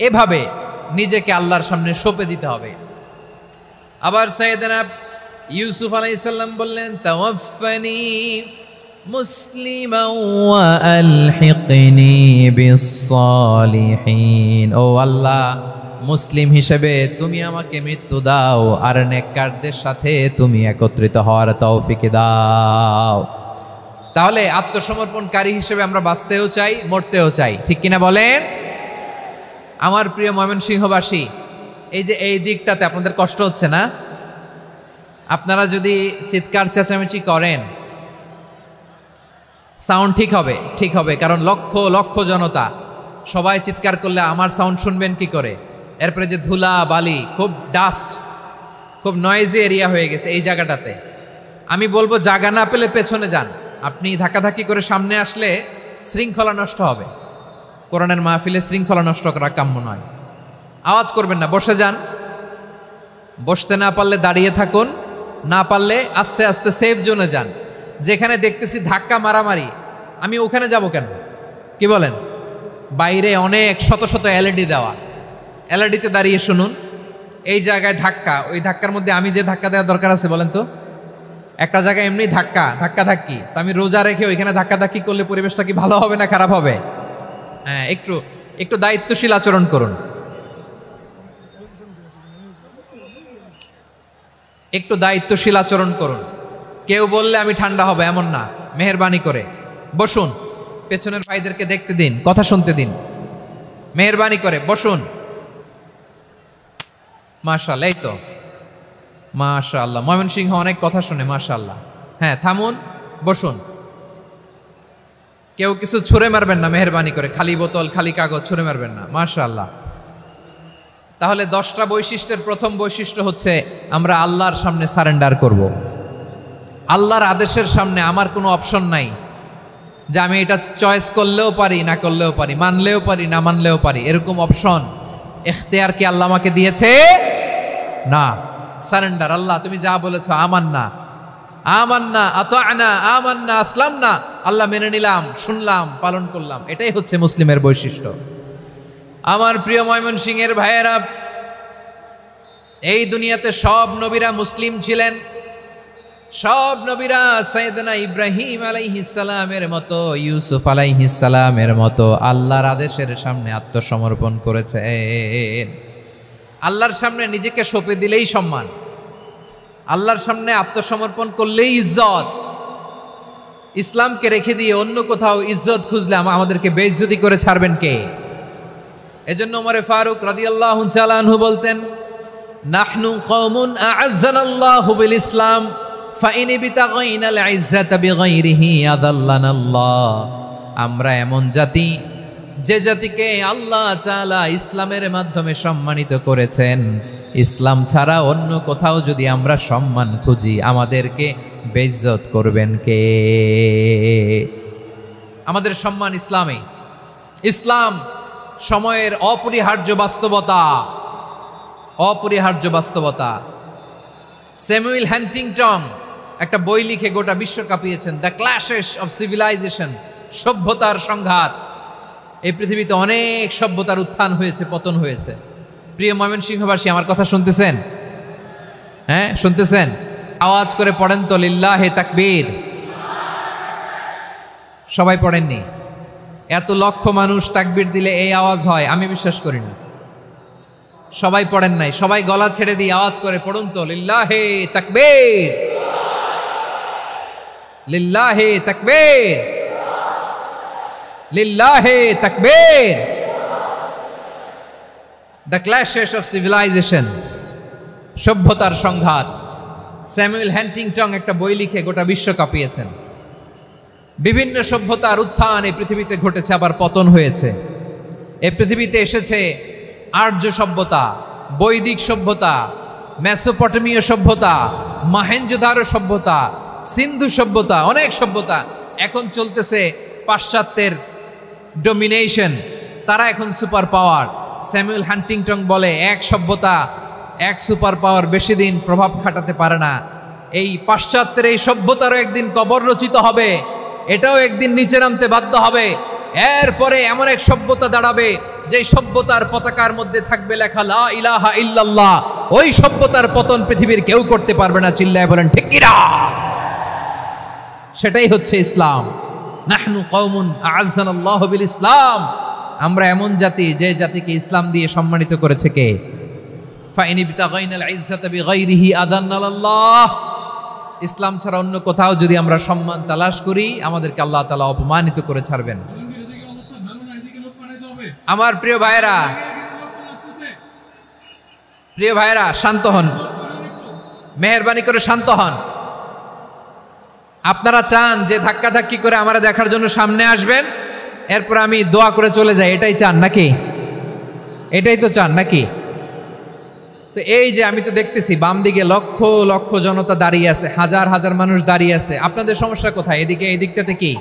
C: এভাবে নিজেকে আল্লাহর সামনে সঁপে দিতে হবে। আবার সাইয়েদনা ইউসুফ আলাইহিস সালাম বললেন, তাওয়াফফানি মুসলিমান ওয়া আলহিকনি বিস-সালিহিন। ও আল্লাহ, মুসলিম হিসেবে তুমি আমাকে মৃত্যু দাও, আর নেককারদের সাথে তুমি একত্রিত হওয়ার তৌফিক দাও। তাহলে আত্মসমর্পণকারী হিসেবে আমরা বাঁচতেও চাই, মরতেও চাই। ঠিক কিনা বলেন? আমার প্রিয় ময়মনসিংহবাসী, এই যে এই দিকটাতে আপনাদের কষ্ট হচ্ছে না? আপনারা যদি চিৎকার চেঁচামেচি করেন, সাউন্ড ঠিক হবে, ঠিক হবে, কারণ লক্ষ লক্ষ জনতা, সবাই চিৎকার করলে আমার সাউন্ড শুনবেন কি করে? এরপরে যে ধুলা বালি, খুব ডাস্ট, খুব নয়েজি এরিয়া হয়ে গেছে এই জায়গাটাতে। আমি বলবো জায়গা না পেলে পেছনে যান। আপনি ধাক্কাধাক্কি করে সামনে আসলে শৃঙ্খলা নষ্ট হবে। কোরআনের মাহফিলে শৃঙ্খলা নষ্ট করা কাম্য নয়। আওয়াজ করবেন না, বসে যান। বসতে না পারলে দাঁড়িয়ে থাকুন, না পারলে আস্তে আস্তে সেফ জোনে যান। যেখানে দেখতেছি ধাক্কা মারামারি, আমি ওখানে যাব কেন? কি বলেন? বাইরে অনেক শত শত এলইডি দেওয়া, এলইডিতে দাঁড়িয়ে শুনুন। এই জায়গায় ধাক্কা, ওই ধাক্কার মধ্যে আমি যে ধাক্কা দেওয়ার দরকার আছে বলেন তো? একটা জায়গায় এমনি ধাক্কা ধাক্কি, তো আমি রোজা রেখে ওইখানে ধাক্কি করলে পরিবেশটা কি ভালো হবে না খারাপ হবে? হ্যাঁ, একটু একটু দায়িত্বশীল আচরণ করুন, একটু দায়িত্বশীল আচরণ করুন। কেউ বললে আমি ঠান্ডা হব এমন না, মেহেরবানি করে বসুন, পেছনের ভাইদেরকে দেখতে দিন, কথা শুনতে দিন, মেহেরবানি করে বসুন। মাশাআল্লাহ, এই তো মাশাআল্লাহ, ময়মনসিংহ অনেক কথা শুনে, মাশাআল্লাহ। হ্যাঁ, থামুন, বসুন। কেউ কিছু ছুঁড়ে মারবেন না, মেহেরবানি করে, খালি বোতল খালি কাগজ ছুঁড়ে মারবেন না, মাশাআল্লাহ। তাহলে 10টা বৈশিষ্ট্যের প্রথম বৈশিষ্ট্য হচ্ছে আমরা আল্লাহর সামনে সারেন্ডার করব। আল্লাহর আদেশের সামনে আমার কোনো অপশন নাই যে আমি এটা চয়েস করলেও পারি না করলেও পারি, মানলেও পারি না মানলেও পারি, এরকম অপশন এখতিয়ার কি আল্লাহ আমাকে দিয়েছে? না। সারেন্ডার, আল্লাহ তুমি যা বলেছো আমান্না, আমান্না আতা'না, আমান্না আসলামনা, আল্লাহ মেনে নিলাম, শুনলাম, পালন করলাম। এটাই হচ্ছে মুসলিমের বৈশিষ্ট্য। আমার প্রিয় ময়মনসিংহের ভাইয়েরা, এই দুনিয়াতে সব নবীরা মুসলিম ছিলেন। সব নবীরা সাইয়েদনা ইব্রাহিম আলাইহিস সালামের মতো, ইউসুফ আলাইহিস সালামের মতো আল্লাহর আদেশের সামনে আত্মসমর্পণ করেছেন। আল্লাহর সামনে নিজেকে সঁপে দিলেই সম্মান, আল্লাহর সামনে আত্মসমর্পণ করলেই ইজ্জত। ইসলামকে রেখে দিয়ে অন্য কোথাও ইজ্জত খুঁজলে আমাদেরকে বেইজ্জতি করে ছাড়বেন কে? এজন্য ওমরে ফারুক রাদিয়াল্লাহু তাআলা আনহু বলতেন, নাহনু কওমুন আ'আজ্জানাল্লাহু বিল ইসলাম ফাইন বিতাগাইনাল ইজ্জাতা বিগাইরিহি আদাল্লানাল্লাহ। আমরা এমন জাতি, যে জাতিকে আল্লাহ তাআলা ইসলামের মাধ্যমে সম্মানিত করেছেন, ইসলাম ছাড়া অন্য কোথাও যদি আমরা সম্মান খুঁজি আমাদেরকে বেইজ্জত করবেন কে? আমাদের সম্মান ইসলামে। ইসলাম সময়ের অপরিহার্য বাস্তবতা, অপরিহার্য বাস্তবতা। স্যামুয়েল হান্টিংটন একটা বই লিখে গোটা বিশ্ব কাঁপিয়েছেন, দ্য ক্ল্যাশেস অফ সিভিলাইজেশন, সভ্যতার সংঘাত। এই পৃথিবীতে অনেক সভ্যতার উত্থান হয়েছে, পতন হয়েছে। প্রিয় ময়মনসিংহবাসী, আমার কথা শুনতেছেন? হ্যাঁ, শুনতেছেন? আওয়াজ করে পড়েন তো লিল্লাহে তাকবীর। সবাই পড়েননি? এত লক্ষ মানুষ তাকবীর দিলে এই আওয়াজ হয়? আমি বিশ্বাস করি না। সবাই পড়েন নাই, সবাই গলা ছেড়ে দিয়ে আওয়াজ করে পড়ুন তো লিল্লাহে তাকবীর, লিল্লাহে তাকবীর, লিল্লাহে তাকবীর। দ্য ক্ল্যাশেস অফ সিভিলাইজেশন, সভ্যতার সংঘাত। স্যামুয়েল হান্টিংটন একটা বই লিখে গোটা বিশ্ব কাঁপিয়েছেন। বিভিন্ন সভ্যতার উত্থান এই পৃথিবীতে ঘটেছে, আবার পতন হয়েছে। এই পৃথিবীতে এসেছে আর্য সভ্যতা, বৈদিক সভ্যতা, মেসোপটেমীয় সভ্যতা, মহেঞ্জোদারো সভ্যতা, সিন্ধু সভ্যতা, অনেক সভ্যতা। এখন চলতেছে পাশ্চাত্যের ডমিনেশন, তারা এখন সুপার পাওয়ার। স্যামুয়েল হান্টিংটন বলে এক সভ্যতা, এক সুপার পাওয়ার বেশি দিন প্রভাব খাটাতে পারে না। এই পাশ্চাত্যের এই সভ্যতারও একদিন কবর রচিত হবে, এটাও একদিন নিচে নামতে বাধ্য হবে। এরপরে এমন এক সভ্যতা দাঁড়াবে যে সভ্যতার পতাকার মধ্যে থাকবে লেখা লা ইলাহা ইল্লাল্লাহ। ওই সভ্যতার পতন পৃথিবীর কেউ করতে পারবে না। চিল্লায় বলেন ঠিক কিনা? সেটাই হচ্ছে ইসলাম। নাহনু কওমুন আ'আজ্জানাল্লাহু বিল ইসলাম। আমরা এমন জাতি, যে জাতিকে ইসলাম দিয়ে সম্মানিত করেছে কে? ফাইন বিতাগাইনাল ইজ্জাতা বিগাইরিহি আদান্নাল্লাহ। ইসলাম ছাড়া অন্য কোথাও যদি আমরা সম্মান তালাশ করি আমাদেরকে আল্লাহ তাআলা অপমানিত করে ছাড়বেন। আমার প্রিয় ভাইয়েরা, প্রিয় ভাইয়েরা, শান্ত হন, মেহেরবানি করে শান্ত হন। আপনারা চান যে ধাক্কাধাক্কি করে আমরা দেখার জন্য সামনে আসবেন, এরপর আমি দোয়া করে চলে যাই, এটাই চান নাকি? এটাই তো চান নাকি? তো এই যে আমি তো দেখতেছি বাম দিকে লক্ষ লক্ষ জনতা দাঁড়িয়ে আছে, হাজার হাজার মানুষ দাঁড়িয়ে আছে। আপনাদের সমস্যা কোথায়? এদিকে, এই দিকটাতে কি?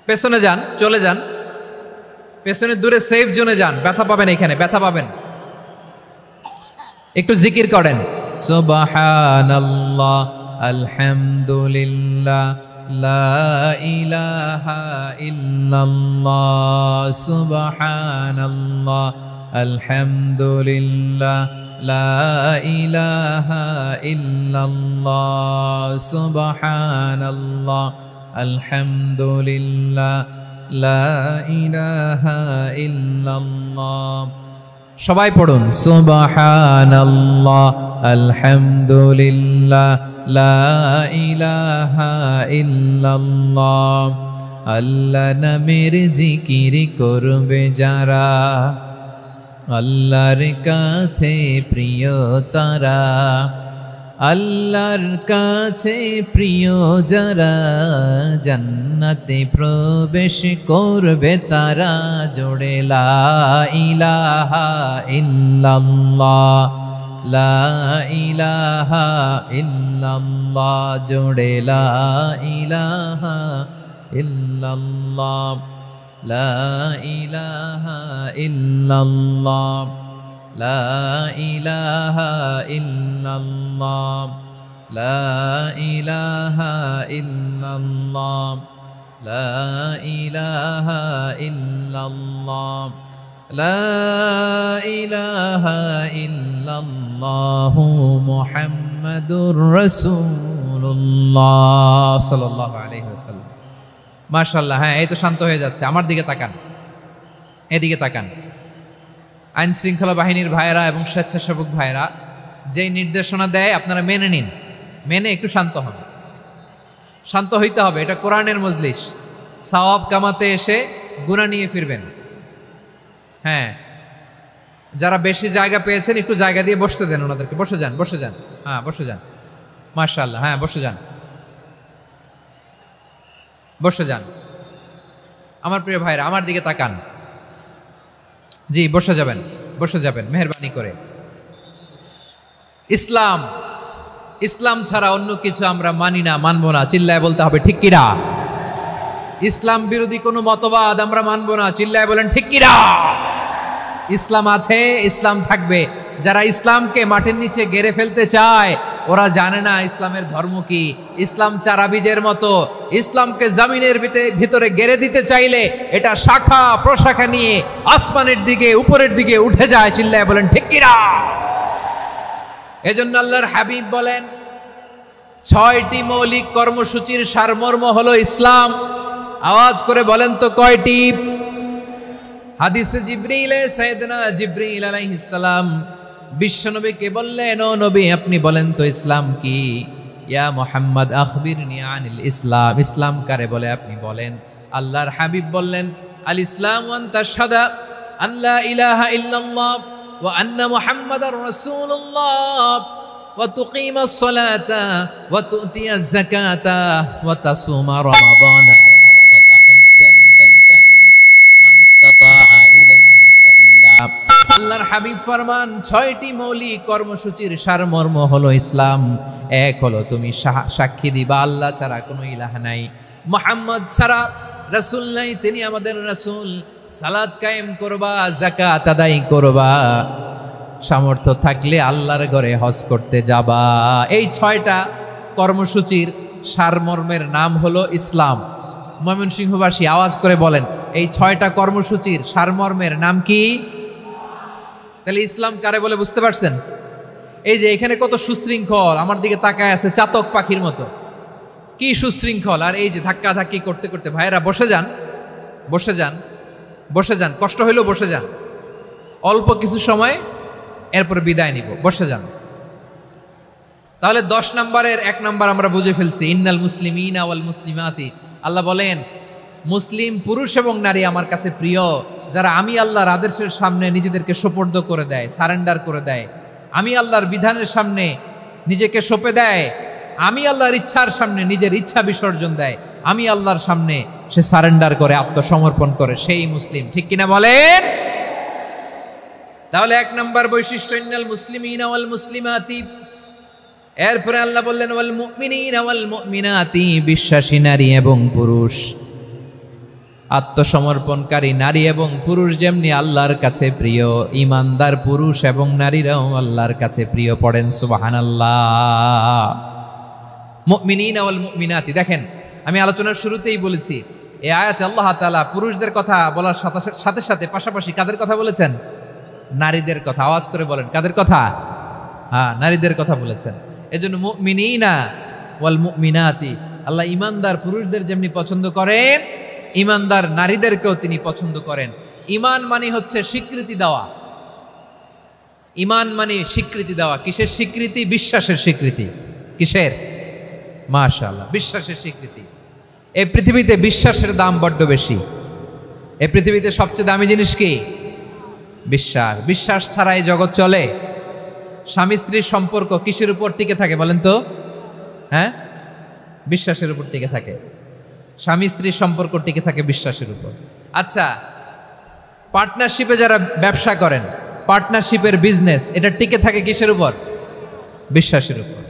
C: পেছনে যান, চলে যান, পেছনে দূরে সেফ জোনে যান। ব্যথা পাবেন, এখানে ব্যথা পাবেন। একটু জিকির করেন, সুবহানাল্লাহ, আলহামদুলিল্লাহ, লা ইলাহা ইল্লাল্লাহ, সুবহানাল্লাহ, আলহামদুলিল্লাহ, লা ইলাহা ইল্লাল্লাহ, সুবহানাল্লাহ, আলহামদুলিল্লাহ, লা ইলাহা ইল্লাল্লাহ। সবাই পড়ুন সুবহানাল্লাহ আলহামদুলিল্লাহ লা ইলাহা ইল্লাল্লাহ। আল্লাহ নামের জিকির করবে যারা, আল্লাহর কাছে প্রিয় তারা, আল্লাহর কাছে প্রিয় যারা, জান্নাতে প্রবেশ করবে তারা। জোড়ে লা ইলাহা ইল্লাল্লাহ লা ইলাহা ইল্লাল্লাহ। জোড়ে লা ইলাহা ইল্লাল্লাহ লা ইলাহা ইল্লাল্লাহ লা ইলাহা ইল্লাল্লাহ লা ইলাহা ইল্লাল্লাহ লা ইলাহা ইল্লাল্লাহ লা ইলাহা ইল্লাল্লাহ মুহাম্মাদুর রাসূলুল্লাহ সাল্লাল্লাহু আলাইহি ওয়াসাল্লাম। মাশাআল্লাহ। হ্যাঁ, এই তো শান্ত হয়ে যাচ্ছে। আমার দিকে তাকান, এদিকে তাকান। আইন শৃঙ্খলা বাহিনীর ভাইয়েরা এবং স্বেচ্ছাসেবক ভাইয়েরা যেই নির্দেশনা দেয় আপনারা মেনে নিন, মেনে একটু শান্ত হন। শান্ত হইতে হবে, এটা কোরআনের মজলিস। সওয়াব কামাতে এসে গুনাহ নিয়ে ফিরবেন। হ্যাঁ, যারা বেশি জায়গা পেয়েছেন একটু জায়গা দিয়ে বসতে দেন ওনাদেরকে। বসে যান, বসে যান। হ্যাঁ, বসে যান। মাশাআল্লাহ। হ্যাঁ, বসে যান, বসে যান। আমার প্রিয় ভাইরা আমার দিকে তাকান। জি, বসে যাবেন, বসে যাবেন মেহেরবানি করে। ইসলাম, ইসলাম ছাড়া অন্য কিছু আমরা মানি না, মানবো না। চিল্লায় বলতে হবে ঠিক কিনা। ইসলাম বিরোধী কোনো মতবাদ আমরা মানবো না। চিল্লায় বলেন ঠিক কিনা। ইসলাম আছে, ইসলাম থাকবে। যারা ইসলামকে মাটির নিচে গেড়ে ফেলতে চায় ওরা জানে না ইসলামের ধর্ম কি। ইসলাম চারা বীজের মতো, ইসলামকে জমিনের ভিতরে গেড়ে দিতে চাইলে এটা শাখা প্রশাখা নিয়ে আসমানের দিকে উপরের দিকে উঠে যায়। চিল্লায় বলেন ঠিক কিনা। এজন্য আল্লাহর হাবিব বলেন ৬টি মৌলিক কর্মসূচির সারমর্ম হলো ইসলাম। আওয়াজ করে বলেন তো কয়টি? হাদিসে জিবরিলে সাইয়েদনা জিবরিল আলাইহিস সালাম বিশ্বনবীকে বললেন, ও নবী আপনি বলেন তো ইসলাম কি? ইয়া মুহাম্মদ আখবিরনি আনিল ইসলাম। ইসলাম কারে বলে আপনি বলেন। আল্লাহর হাবিব বললেন, আল ইসলাম আন তাশহাদা আন লা ইলাহা ইল্লাল্লাহ ওয়া আন্না মুহাম্মাদার রাসূলুল্লাহ ওয়া তুকিমাস সালাতা ওয়া তুতিয়াজ যাকাতা ওয়া তাসুমা রমাদানা ওয়া তাহুজ্জাল বাইতা মান ইসতাতাআ ইলাইহি সাবিলা। আল্লাহর হাবিব ফরমান ৬টি মৌলিক কর্মসূচির সারমর্ম হলো ইসলাম। এক হলো তুমি সাক্ষী দিবা আল্লাহ ছাড়া কোনো ইলাহ নাই, মুহাম্মদ ছাড়া রাসূল নাই, তিনি আমাদের রাসূল। সালাত কায়েম করবা, যাকাত আদায় করবা, সামর্থ্য থাকলে আল্লাহর ঘরে হজ করতে যাবা। এই ৬টা কর্মসূচির সারমর্মের নাম হলো ইসলাম। ময়মনসিংহবাসী আওয়াজ করে বলেন, এই ৬টা কর্মসূচির সারমর্মের নাম কি? তাহলে ইসলাম কারে বলে বুঝতে পারছেন? এই যে এখানে কত সুশৃঙ্খল, আমার দিকে তাকায় আছে চাতক পাখির মতো, কি সুশৃঙ্খল। আর এই যে ধাক্কা ধাক্কি করতে করতে ভাইয়েরা বসে যান, বসে যান, বসে যান। কষ্ট হইলেও বসে যান, অল্প কিছু সময়, এরপরে বিদায় নিব। বসে যান। তাহলে ১০ নম্বরের ১ নম্বর আমরা বুঝে ফেলছি, ইন্নাল মুসলিমিনা ওয়াল মুসলিমাতি। আল্লাহ বলেন মুসলিম পুরুষ এবং নারী আমার কাছে প্রিয়, যারা আমি আল্লাহর আদেশের সামনে নিজেদেরকে সোপর্দ করে দেয়, সারেন্ডার করে দেয়, আমি আল্লাহর বিধানের সামনে নিজেকে সঁপে দেয়, আমি আল্লাহর ইচ্ছার সামনে নিজের ইচ্ছা বিসর্জন দেয়, আমি আল্লাহর সামনে সে সারেন্ডার করে, আত্মসমর্পণ করে, সেই মুসলিম। ঠিক কিনা বলেন? তাহলে ১ নম্বর বৈশিষ্ট্য ইন্নাল মুসলিমিনা ওয়াল মুসলিমাতি। এরপরে আল্লাহ বললেন ওয়াল মুমিনিনা ওয়াল মুমিনাতি, বিশ্বাসী নারী এবং পুরুষ, আত্মসমর্পণকারী নারী এবং পুরুষ যেমনি আল্লাহর কাছে প্রিয়, ইমানদার পুরুষ এবং নারীরাও আল্লাহর কাছে প্রিয়। পড়েন সুবহানাল্লাহ। মুমিনিনা ওয়াল মুমিনাতি। দেখেন, আমি আলোচনার শুরুতেই বলেছি এই আয়াতে আল্লাহ তাআলা পুরুষদের কথা বলার সাথে সাথে পাশাপাশি কাদের কথা বলেছেন? নারীদের কথা। আওয়াজ করে বলেন কাদের কথা? হ্যাঁ, নারীদের কথা বলেছেন। এজন্য মুমিনিনা ওয়াল মুমিনাতি, আল্লাহ ইমানদার পুরুষদের যেমনি পছন্দ করেন ইমানদার নারীদেরকেও তিনি পছন্দ করেন। ইমান মানে হচ্ছে স্বীকৃতি দেওয়া। ইমান মানে স্বীকৃতি দেওয়া। কিসের স্বীকৃতি? বিশ্বাসের স্বীকৃতি। কিসের? মাশাআল্লাহ, বিশ্বাসের স্বীকৃতি। এই পৃথিবীতে বিশ্বাসের দাম বড্ড বেশি। এই পৃথিবীতে সবচেয়ে দামি জিনিস কি? বিশ্বাস। বিশ্বাস ছাড়া এই জগৎ চলে? স্বামী স্ত্রীর সম্পর্ক কিসের উপর টিকে থাকে বলেন তো? হ্যাঁ, বিশ্বাসের উপর টিকে থাকে। স্বামী স্ত্রীর সম্পর্ক টিকে থাকে বিশ্বাসের উপর। আচ্ছা, পার্টনারশিপে যারা ব্যবসা করেন, পার্টনারশিপের বিজনেস, এটা টিকে থাকে কিসের উপর? বিশ্বাসের উপর।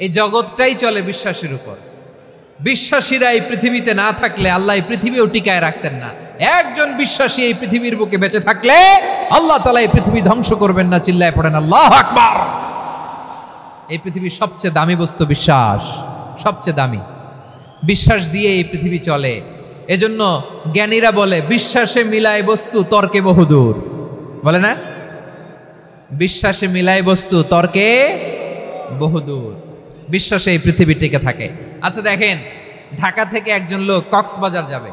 C: এই জগৎটাই চলে বিশ্বাসের উপর। বিশ্বাসীরা এই পৃথিবীতে না থাকলে আল্লাহ এই পৃথিবীও টিকায় রাখতেন না। একজন বিশ্বাসী এই পৃথিবীর বুকে বেঁচে থাকলে আল্লাহ তাআলা এই পৃথিবী ধ্বংস করবেন না। চিল্লায় পড়েন আল্লাহু আকবার। এই পৃথিবীর সবচেয়ে দামি বস্তু বিশ্বাস, সবচেয়ে দামি। বিশ্বাস দিয়ে এই পৃথিবী চলে। এজন্য জ্ঞানীরা বলে বিশ্বাসে মিলায় বস্তু, তর্কে বহুদূর। বলে না? বিশ্বাসে মিলায় বস্তু, তর্কে বহুদূর। বিশ্বাসে এই পৃথিবী টিকে থাকে। আচ্ছা দেখেন, ঢাকা থেকে একজন লোক কক্সবাজার যাবে।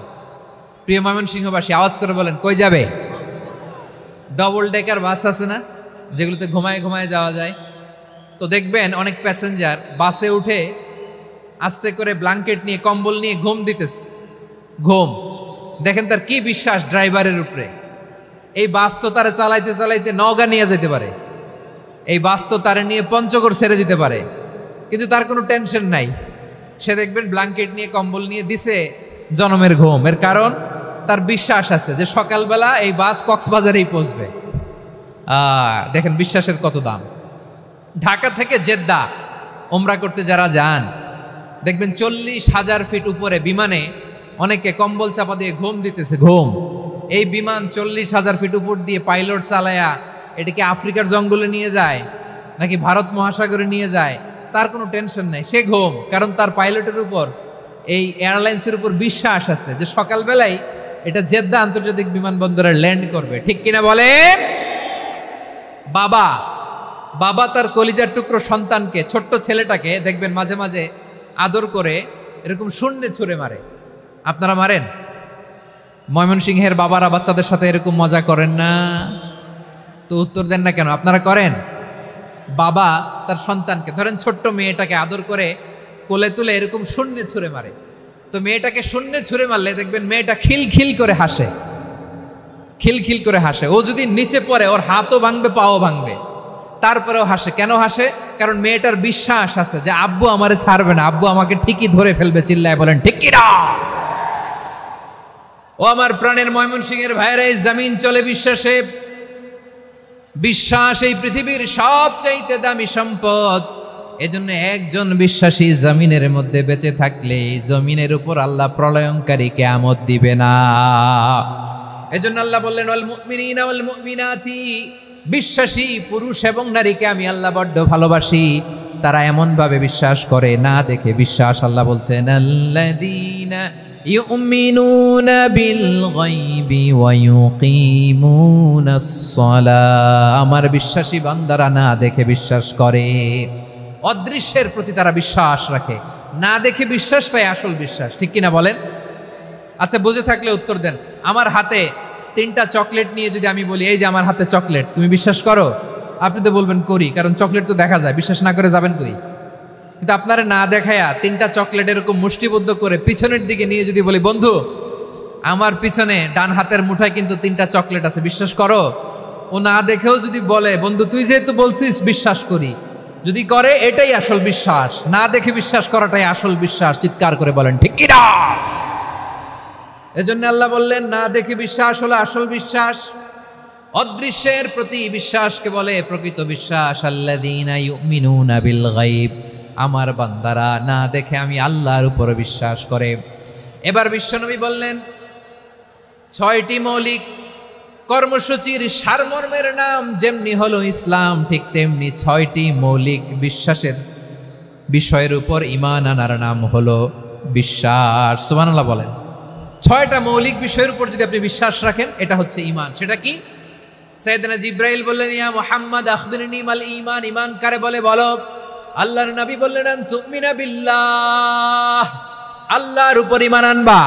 C: প্রিয় ময়মনসিংহবাসী আওয়াজ করে বলেন, কই যাবে? ডবল ডেকার বাস আছে না, যেগুলোতে ঘুমায় ঘুমায় যাওয়া যায়। তো দেখবেন অনেক প্যাসেঞ্জার বাসে উঠে আস্তে করে ব্ল্যাঙ্কেট নিয়ে, কম্বল নিয়ে ঘুম দিতেছে। ঘুম দেখেন তার কি বিশ্বাস ড্রাইভারের উপরে। এই বাস তো তারা চালাইতে চালাইতে নওগাঁ নিয়ে যেতে পারে, এই বাস তো তারা নিয়ে পঞ্চগড় ছেড়ে দিতে পারে, কিন্তু তার কোনো টেনশন নাই। সে দেখবেন ব্ল্যাঙ্কেট নিয়ে, কম্বল নিয়ে দিছে জনমের ঘুম। এর কারণ তার বিশ্বাস আছে যে সকালবেলা এই বাস কক্সবাজারেই পৌঁছবে। দেখেন বিশ্বাসের কত দাম। ঢাকা থেকে জেদ্দা ওমরা করতে যারা যান, দেখবেন 40,000 ফিট উপরে বিমানে অনেকে কম্বল চাপা দিয়ে ঘুম দিতেছে। ঘুম। এই বিমান 40,000 ফিট উপর দিয়ে পাইলট চালায়া এটাকে আফ্রিকার জঙ্গলে নিয়ে যায় নাকি ভারত মহাসাগরে নিয়ে যায়, তার কোনো টেনশন নাই। সে ঘুম, কারণ তার পাইলটের উপর, এই এয়ারলাইন্সের উপর বিশ্বাস আছে যে সকালবেলায় এটা জেদ্দা আন্তর্জাতিক বিমানবন্দরে ল্যান্ড করবে। ঠিক কিনা বলেন? বাবা বাবা তার কলিজার টুকরো সন্তানকে, ছোট্ট ছেলেটাকে দেখবেন মাঝে মাঝে আদর করে এরকম শূন্যে ছুঁড়ে মারে। আপনারা মারেন? ময়মনসিংহের বাবারা বাচ্চাদের সাথে এরকম মজা করেন না? তো উত্তর দেন না কেন? আপনারা করেন? বাবা তার সন্তানকে, ধরেন ছোট্ট মেয়েটাকে আদর করে কোলে তুলে এরকম শূন্যে ছুঁড়ে মারে। তো মেয়েটাকে শূন্যে ছুঁড়ে মারলে দেখবেন মেয়েটা খিলখিল করে হাসে, খিলখিল করে হাসে। ও যদি নিচে পড়ে ওর হাতও ভাঙবে, পাও ভাঙবে, তারপরেও হাসে। কেন হাসে? কারণ মেয়েটার বিশ্বাস আছে যে আব্বু আমারে ছাড়বে না, আব্বু আমাকে ঠিকই ধরে ফেলবে। চিল্লায় বলেন ঠিক কিনা? ও আমার প্রাণের ময়মনসিংহের ভাইয়েরা, এই জমিন চলে বিশ্বাসে। বিশ্বাস এই পৃথিবীর সবচাইতে দামি সম্পদ। এজন্য একজন বিশ্বাসী জমিনের মধ্যে বেঁচে থাকলে জমিনের উপর আল্লাহ প্রলয়ঙ্কারী কিয়ামত দিবে না। এজন্য আল্লাহ বললেন, ওয়াল মুমিনিনা ওয়াল মুমিনাতি, বিশ্বাসী পুরুষ এবং নারীকে আমি আল্লাহ বড্ড ভালোবাসি। তারা এমন ভাবে বিশ্বাস করে, না দেখে বিশ্বাস। আল্লাহ বলছেন, আল্লাযীনা ইউমিনুনা বিল গায়বি ওয়া ইউকিমুনাস সালাহ। আমার বিশ্বাসী বান্দারা না দেখে বিশ্বাস করে। অদৃশ্যের প্রতি তারা বিশ্বাস রাখে। না দেখে বিশ্বাসটাই আসল বিশ্বাস। ঠিক কিনা বলেন? আচ্ছা, বুঝে থাকলে উত্তর দেন। আমার হাতে 3টা চকলেট নিয়ে যদি আমি বলি, এই যে আমার হাতে চকলেট, তুমি বিশ্বাস করো? আপনি তো বলবেন করি, কারণ চকলেট তো দেখা যায়। বিশ্বাস না করে যাবেন কই? কিন্তু আপনারা না দেখায়া 3টা চকলেট এরকম মুষ্টিবদ্ধ করে পিছনের দিকে নিয়ে যদি বলি, বন্ধু আমার পিছনে ডান হাতের মুঠায় কিন্তু 3টা চকলেট আছে, বিশ্বাস করো? ও না দেখেও যদি বলে, বন্ধু তুই যেহেতু বলছিস বিশ্বাস করি, যদি করে এটাই আসল বিশ্বাস। না দেখে বিশ্বাস করাটাই আসল বিশ্বাস। চিৎকার করে বলেন ঠিক কি না? এজন্য আল্লাহ বললেন, না দেখে বিশ্বাস হলো আসল বিশ্বাস। অদৃশ্যের প্রতি বিশ্বাসকে বলে প্রকৃত বিশ্বাস। আল্লাযীনা ইউমিনুনা বিল গায়ব, আমার বান্দারা না দেখে আমি আল্লাহর উপর বিশ্বাস করে। এবার বিশ্বনবী বললেন, 6টি মৌলিক কর্মসূচির সারমর্মের নাম যেমনি হলো ইসলাম, ঠিক তেমনি 6টি মৌলিক বিশ্বাসের বিষয়ের উপর ঈমান আনার নাম হলো বিশ্বাস। সুবহানাল্লাহ বলেন। 6টা মৌলিক বিষয়ের উপর যদি আপনি বিশ্বাস রাখেন, এটা হচ্ছে ঈমান। সেটা কি? সাইয়েদনা জিবরাইল বললেন, ইয়া মুহাম্মদ আখবিরনি মাল ঈমান। ঈমান কারে বলে বলো। আল্লাহর নবী বললেন, আন তুমিনা বিল্লাহ, আল্লাহর উপর ঈমান আনবা।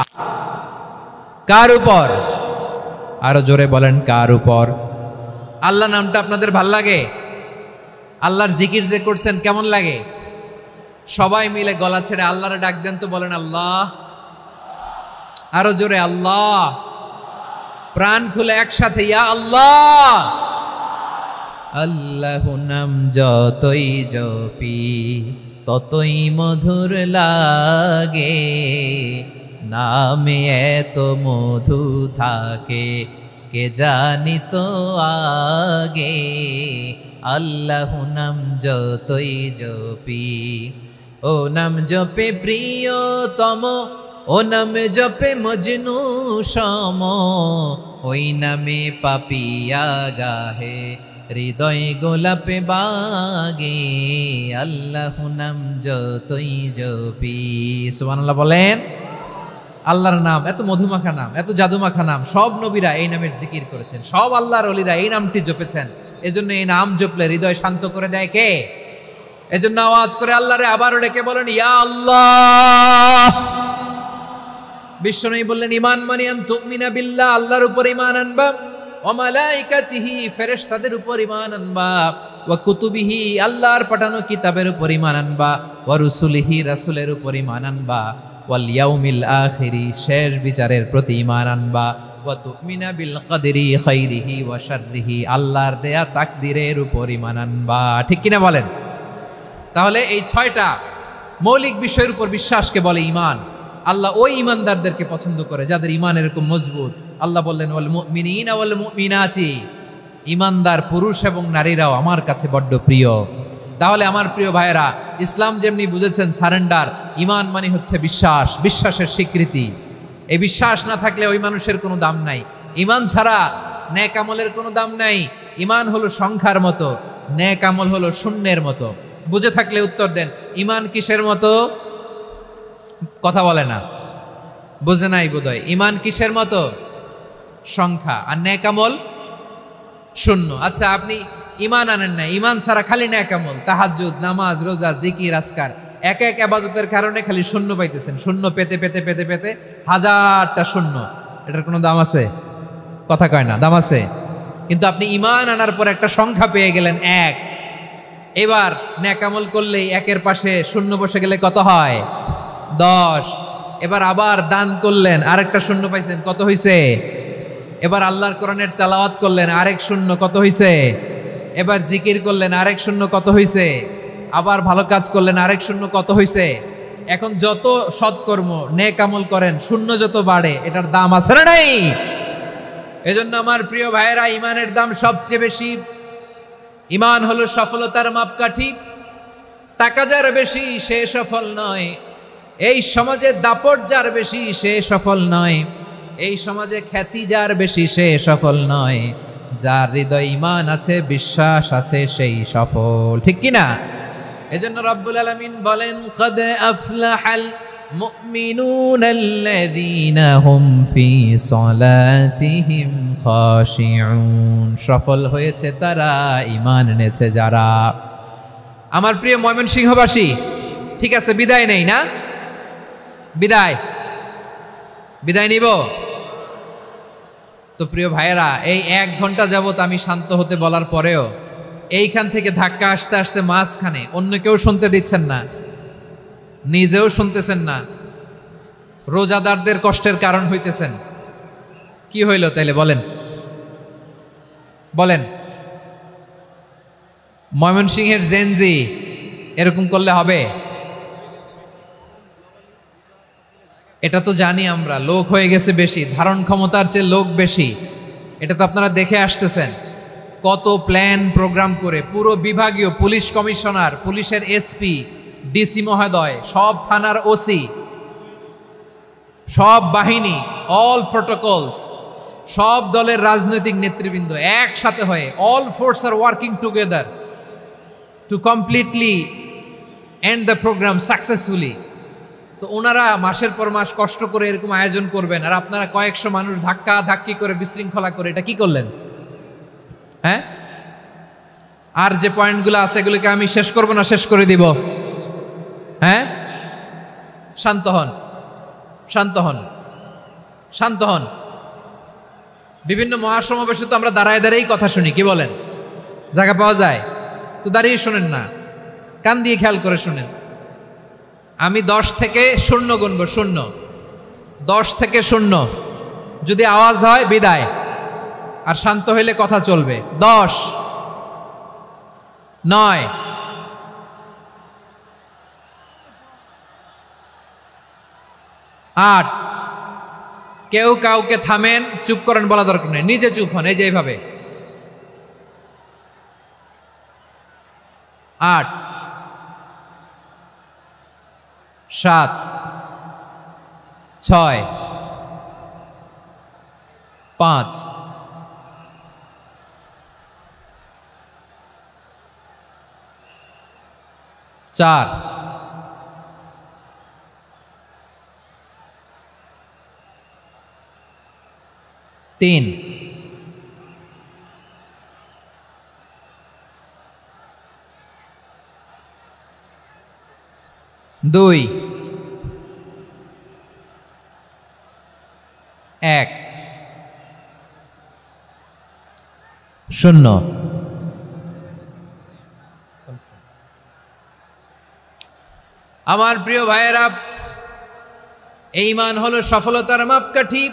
C: কার উপর? আরো জোরে বলেন, কার উপর? আল্লাহ নামটা আপনাদের ভাল লাগে? আল্লাহর জিকির যে করছেন কেমন লাগে? সবাই মিলে গলা ছেড়ে আল্লাহরে ডাক দেন তো, বলেন আল্লাহ। আরো জোরে আল্লাহ। প্রাণ খুলে একসাথে ইয়া আল্লাহ। আল্লাহু নাম যতই জপি ততই মধুর লাগে, নামে এত মধু থাকে কে জানি তো আগে। আল্লাহু নাম যতই জপি, ও নাম জপে প্রিয়তম, ও নামে জপে মজনু সম, ওই নামে পাপিয়া গাহে হৃদয় গোলাপে বাগে। আল্লাহু নাম যতই জপি। সুবহানাল্লাহ বলেন। আল্লাহর নাম এত মধুমাখা নাম, এত জাদুমাখা নাম, সব নবীরা এই নামের জিকির করেছেন, সব আল্লাহর ওলিরা এই নামটি জপেছেন। এজন্য এই নাম জপলে হৃদয় শান্ত করে দেয় কে? এজন্য আওয়াজ করে আল্লাহরে আবারও ডেকে বলেন ইয়া আল্লাহ। বিশ্বনবী বললেন ঈমান মানে আন তুমিনা বিল্লাহ, আল্লাহর উপর ঈমান আনবা, ওয়া মালাইকাতিহি ফেরেশতাদের উপর ঈমান আনবা, ওয়া কুতুবিহি আল্লাহর পাঠানো কিতাবের উপর ঈমান আনবা, ওয়া রুসুলিহি রাসূলের উপর ঈমান আনবা, ওয়াল ইয়াউমিল আখিরি শেষ বিচারের প্রতি ঈমান আনবা, ওয়া তুমিনা বিল কদরি খাইরিহি ওয়া শাররিহি আল্লাহর দেয়া তাকদীরের উপর ঈমান আনবা। ঠিক কিনা বলেন? তাহলে এই 6টা মৌলিক বিষয়ের উপর বিশ্বাসকে বলে ঈমান। আল্লাহ ওই ঈমানদারদেরকে পছন্দ করে যাদের ঈমান এরকম মজবুত। আল্লাহ বললেন ওয়াল মুমিনিনা ওয়াল মুমিনাতি, ঈমানদার পুরুষ এবং নারীরাও আমার কাছে বড্ড প্রিয়। তাহলে আমার প্রিয় ভাইয়েরা, ইসলাম যেমনি বুঝেছেন সারেন্ডার, ঈমান মানে হচ্ছে বিশ্বাস, বিশ্বাসের স্বীকৃতি। এই বিশ্বাস না থাকলে ওই মানুষের কোনো দাম নাই। ঈমান ছাড়া নেক আমলের কোনো দাম নাই। ঈমান হলো সংখ্যার মতো, নেক আমল হলো শূন্যের মতো। বুঝে থাকলে উত্তর দেন, ঈমান কিসের মতো? কথা বলে না, বুঝে নাই বোধহয়। ঈমান কিসের মতো? সংখ্যা। আর নেক আমল শূন্য। আচ্ছা, আপনি ঈমান আনেন না, ঈমান ছাড়া খালি নেক আমল, তাহাজ্জুদ, নামাজ, রোজা, জিকির, আজকার, এক এক ইবাদতের কারণে খালি শূন্য পাইতেছেন। শূন্য পেতে পেতে পেতে পেতে হাজারটা শূন্য। এটার কোনো দাম আছে? কথা কয় না, দাম আছে। কিন্তু আপনি ঈমান আনার পর একটা সংখ্যা পেয়ে গেলেন, এক। এবার নেক আমল করলেই একের পাশে শূন্য বসে গেলে কত হয়? 10। এবার আবার দান করলেন, আরেকটা শূন্য পাইছেন, কত হইছে? এবার আল্লাহর কোরআনের তেলাওয়াত করলেন, আরেক শূন্য, কত হইছে? এবার জিকির করলেন, আরেক শূন্য, কত হইছে? আবার ভালো কাজ করলেন, আরেক শূন্য, কত হইছে? এখন যত সৎকর্ম নেক আমল করেন, শূন্য যত বাড়ে, এটার দাম আছে না নাই? এজন্য আমার প্রিয় ভাইয়েরা, ঈমানের দাম সবচেয়ে বেশি। ঈমান হলো সফলতার মাপকাঠি। টাকা যার বেশি সে সফল নয়, এই সমাজে দাপট যার বেশি সে সফল নয়, এই সমাজে খ্যাতি যার বেশি সে সফল নয়, যার হৃদয় ঈমান আছে, বিশ্বাস আছে, সেই সফল। ঠিক কিনা? এজন্য রব্বুল আলামিন বলেন কদ আফলাহাল মুমিনুনাল্লাযীনা হুম ফি সলাতিহিম খাশিউন, সফল হয়েছে তারা, ঈমান এনেছে যারা। আমার প্রিয় ময়মনসিংহবাসী, ঠিক আছে, বিদায় নেই না? বিদায় নিব তো? প্রিয় ভাইয়েরা, এই 1 ঘন্টা যাবত আমি শান্ত হতে বলার পরেও এইখান থেকে ধাক্কা আসতে আসতে মাঝখানে অন্য কেউ শুনতে দিচ্ছেন না, নিজেও শুনতেছেন না, রোজাদারদের কষ্টের কারণ হইতেছেন। কি হইল তাইলে বলেন? বলেন, ময়মনসিংহের জেনজি এরকম করলে হবে? এটা তো জানি আমরা, লোক হয়ে গেছে বেশি, ধারণ ক্ষমতার চেয়ে লোক বেশি। এটা তো আপনারা দেখে আসতেছেন, কত প্ল্যান প্রোগ্রাম করে পুরো বিভাগীয় পুলিশ কমিশনার, পুলিশের এসপি, ডিসি মহোদয়, সব থানার ওসি, সব বাহিনী, অল প্রোটোকলস, সব দলের রাজনৈতিক নেতৃবৃন্দ একসাথে হয়ে, অল ফোর্স আর working together to completely end the program successfully. তো ওনারা মাসের পর মাস কষ্ট করে এরকম আয়োজন করবেন, আর আপনারা কয়েকশো মানুষ ধাক্কা ধাক্কি করে বিশৃঙ্খলা করে এটা কি করলেন? হ্যাঁ, আর যে পয়েন্টগুলো আছে এগুলোকে আমি শেষ করব না শেষ করে দিব? হ্যাঁ, শান্ত হন, শান্ত হন, শান্ত হন। বিভিন্ন মহাসমাবেশে তো আমরা দাঁড়ায় দাঁড়িয়েই কথা শুনি, কি বলেন? জায়গা পাওয়া যায় তো দাঁড়িয়ে শোনেন না, কান দিয়ে খেয়াল করে শুনেন। আমি 10 থেকে 0 গুনব, 0, 10 থেকে 0, যদি আওয়াজ হয় বিদায়, আর শান্ত হইলে কথা চলবে। 10, 9, 8, কেউ কাউকে থামেন, চুপ করেন বলা দরকার নেই, নিজে চুপ হন, এই যে এইভাবে। 8, 7, 6, 5, 4, 3, 2, 1, 0। আমার প্রিয় ভাইয়েরা, এই ঈমান হলো সফলতার মাপকাঠি,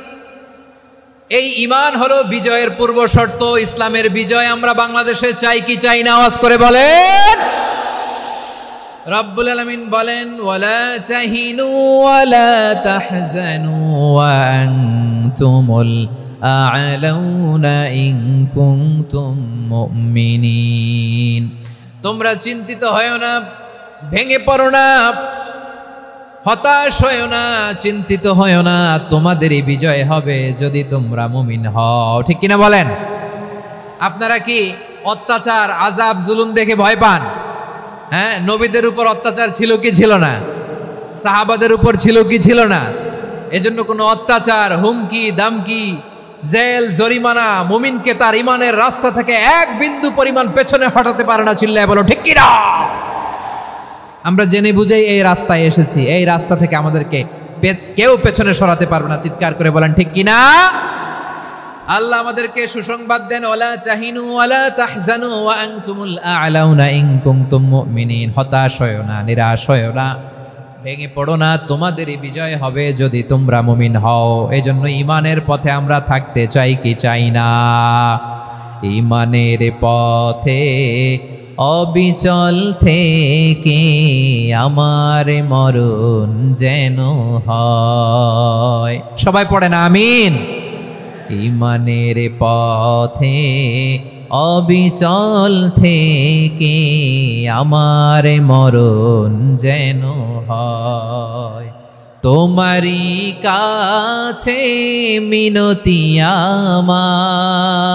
C: এই ঈমান হলো বিজয়ের পূর্ব শর্ত। ইসলামের বিজয় আমরা বাংলাদেশে চাই কি চাই না? আওয়াজ করে বলেন। রব্বুল আলামিন বলেন, ওয়ালা তাহিনু ওয়ালা তাহজানু ওয়া আনতুমুল আ'লাউনা ইন কুনতুম মুমিনিন। তোমরা চিন্তিত হয়ো না, ভেঙে পড়ো না, হতাশ হয়ো না, চিন্তিত হয়ো না, তোমাদেরই বিজয় হবে যদি তোমরা মুমিন হও। ঠিক কিনা বলেন? আপনারা কি অত্যাচার, আযাব, জুলুম দেখে ভয় পান? হ্যাঁ, নবীদের উপর অত্যাচার ছিল কি ছিল না? সাহাবাদের উপর ছিল কি ছিল না? এজন্য কোনো অত্যাচার, হুমকি, দামকি, জেল, জরিমানা মুমিনকে তার ইমানের রাস্তা থেকে এক বিন্দু পরিমাণ পেছনে হটাতে পারে না। চিল্লায় বলো ঠিক কিনা? আমরা জেনে বুঝেই এই রাস্তায় এসেছি, এই রাস্তা থেকে আমাদেরকে কেউ পেছনে সরাতে পারবে না। চিৎকার করে বলেন ঠিক কিনা? আল্লাহ আমাদেরকে সুসংবাদ দেন, ওয়ালা তাহিনু ওয়ালা তাহজানু ওয়া আনতুমুল আ'লাউনা ইন কুনতুম মুমিনিন। হতাশ হয়ো না, নিরাশ হয়ো না, ভেঙে পড়ো না, তোমাদেরই বিজয় হবে যদি তোমরা মুমিন হও। এজন্য ঈমানের পথে আমরা থাকতে চাই কি চাই না? ঈমানের পথে অবিচল থেকে আমার মরণ যেন হয়। সবাই পড়েন আমিন। ঈমানের পথে অবিচল থেকে আমার মরণ যেন হয়। তোমারই কাছে মিনতি আমার,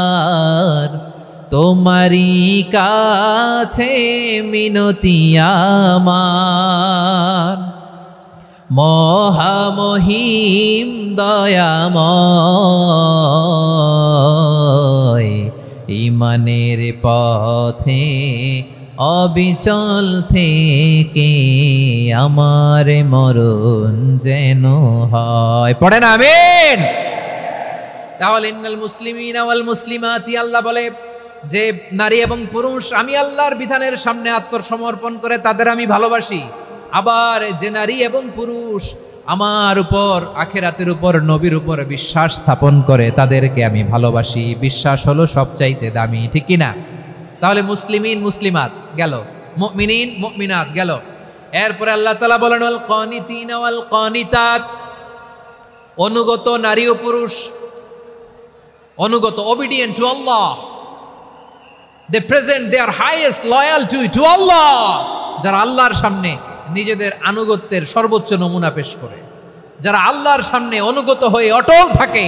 C: তোমারই কাছে মিনতি আমার, মহামহিম দয়াময়। ঈমানের পথে অবিচল থেকে আমার মরণ যেন হয়। পড়েন আমিন। তাহলে ইন্নাল মুসলিমিনা ওয়াল মুসলিমাতি, আল্লাহ বলে যে নারী এবং পুরুষ আমি আল্লাহর বিধানের সামনে আত্মসমর্পণ করে তাদের আমি ভালোবাসি। আবার যে নারী এবং পুরুষ আমার উপর, আখিরাতের উপর, নবীর উপর বিশ্বাস স্থাপন করে তাদেরকে আমি ভালোবাসি। বিশ্বাস হলো সবচাইতে দামি। ঠিক কিনা? তাহলে মুসলিমিন মুসলিমাত গেল, মুমিনিন মুমিনাত গেল। এরপরে আল্লাহ তাআলা বলেন ওয়াল কানিতিনা ওয়াল কানিতাত, অনুগত নারী ও পুরুষ, অনুগত, obedient to Allah, they present their highest loyalty to Allah, যারা আল্লাহর সামনে নিজেদের আনুগত্যের সর্বোচ্চ নমুনা পেশ করে, যারা আল্লাহর সামনে অনুগত হয়ে অটল থাকে,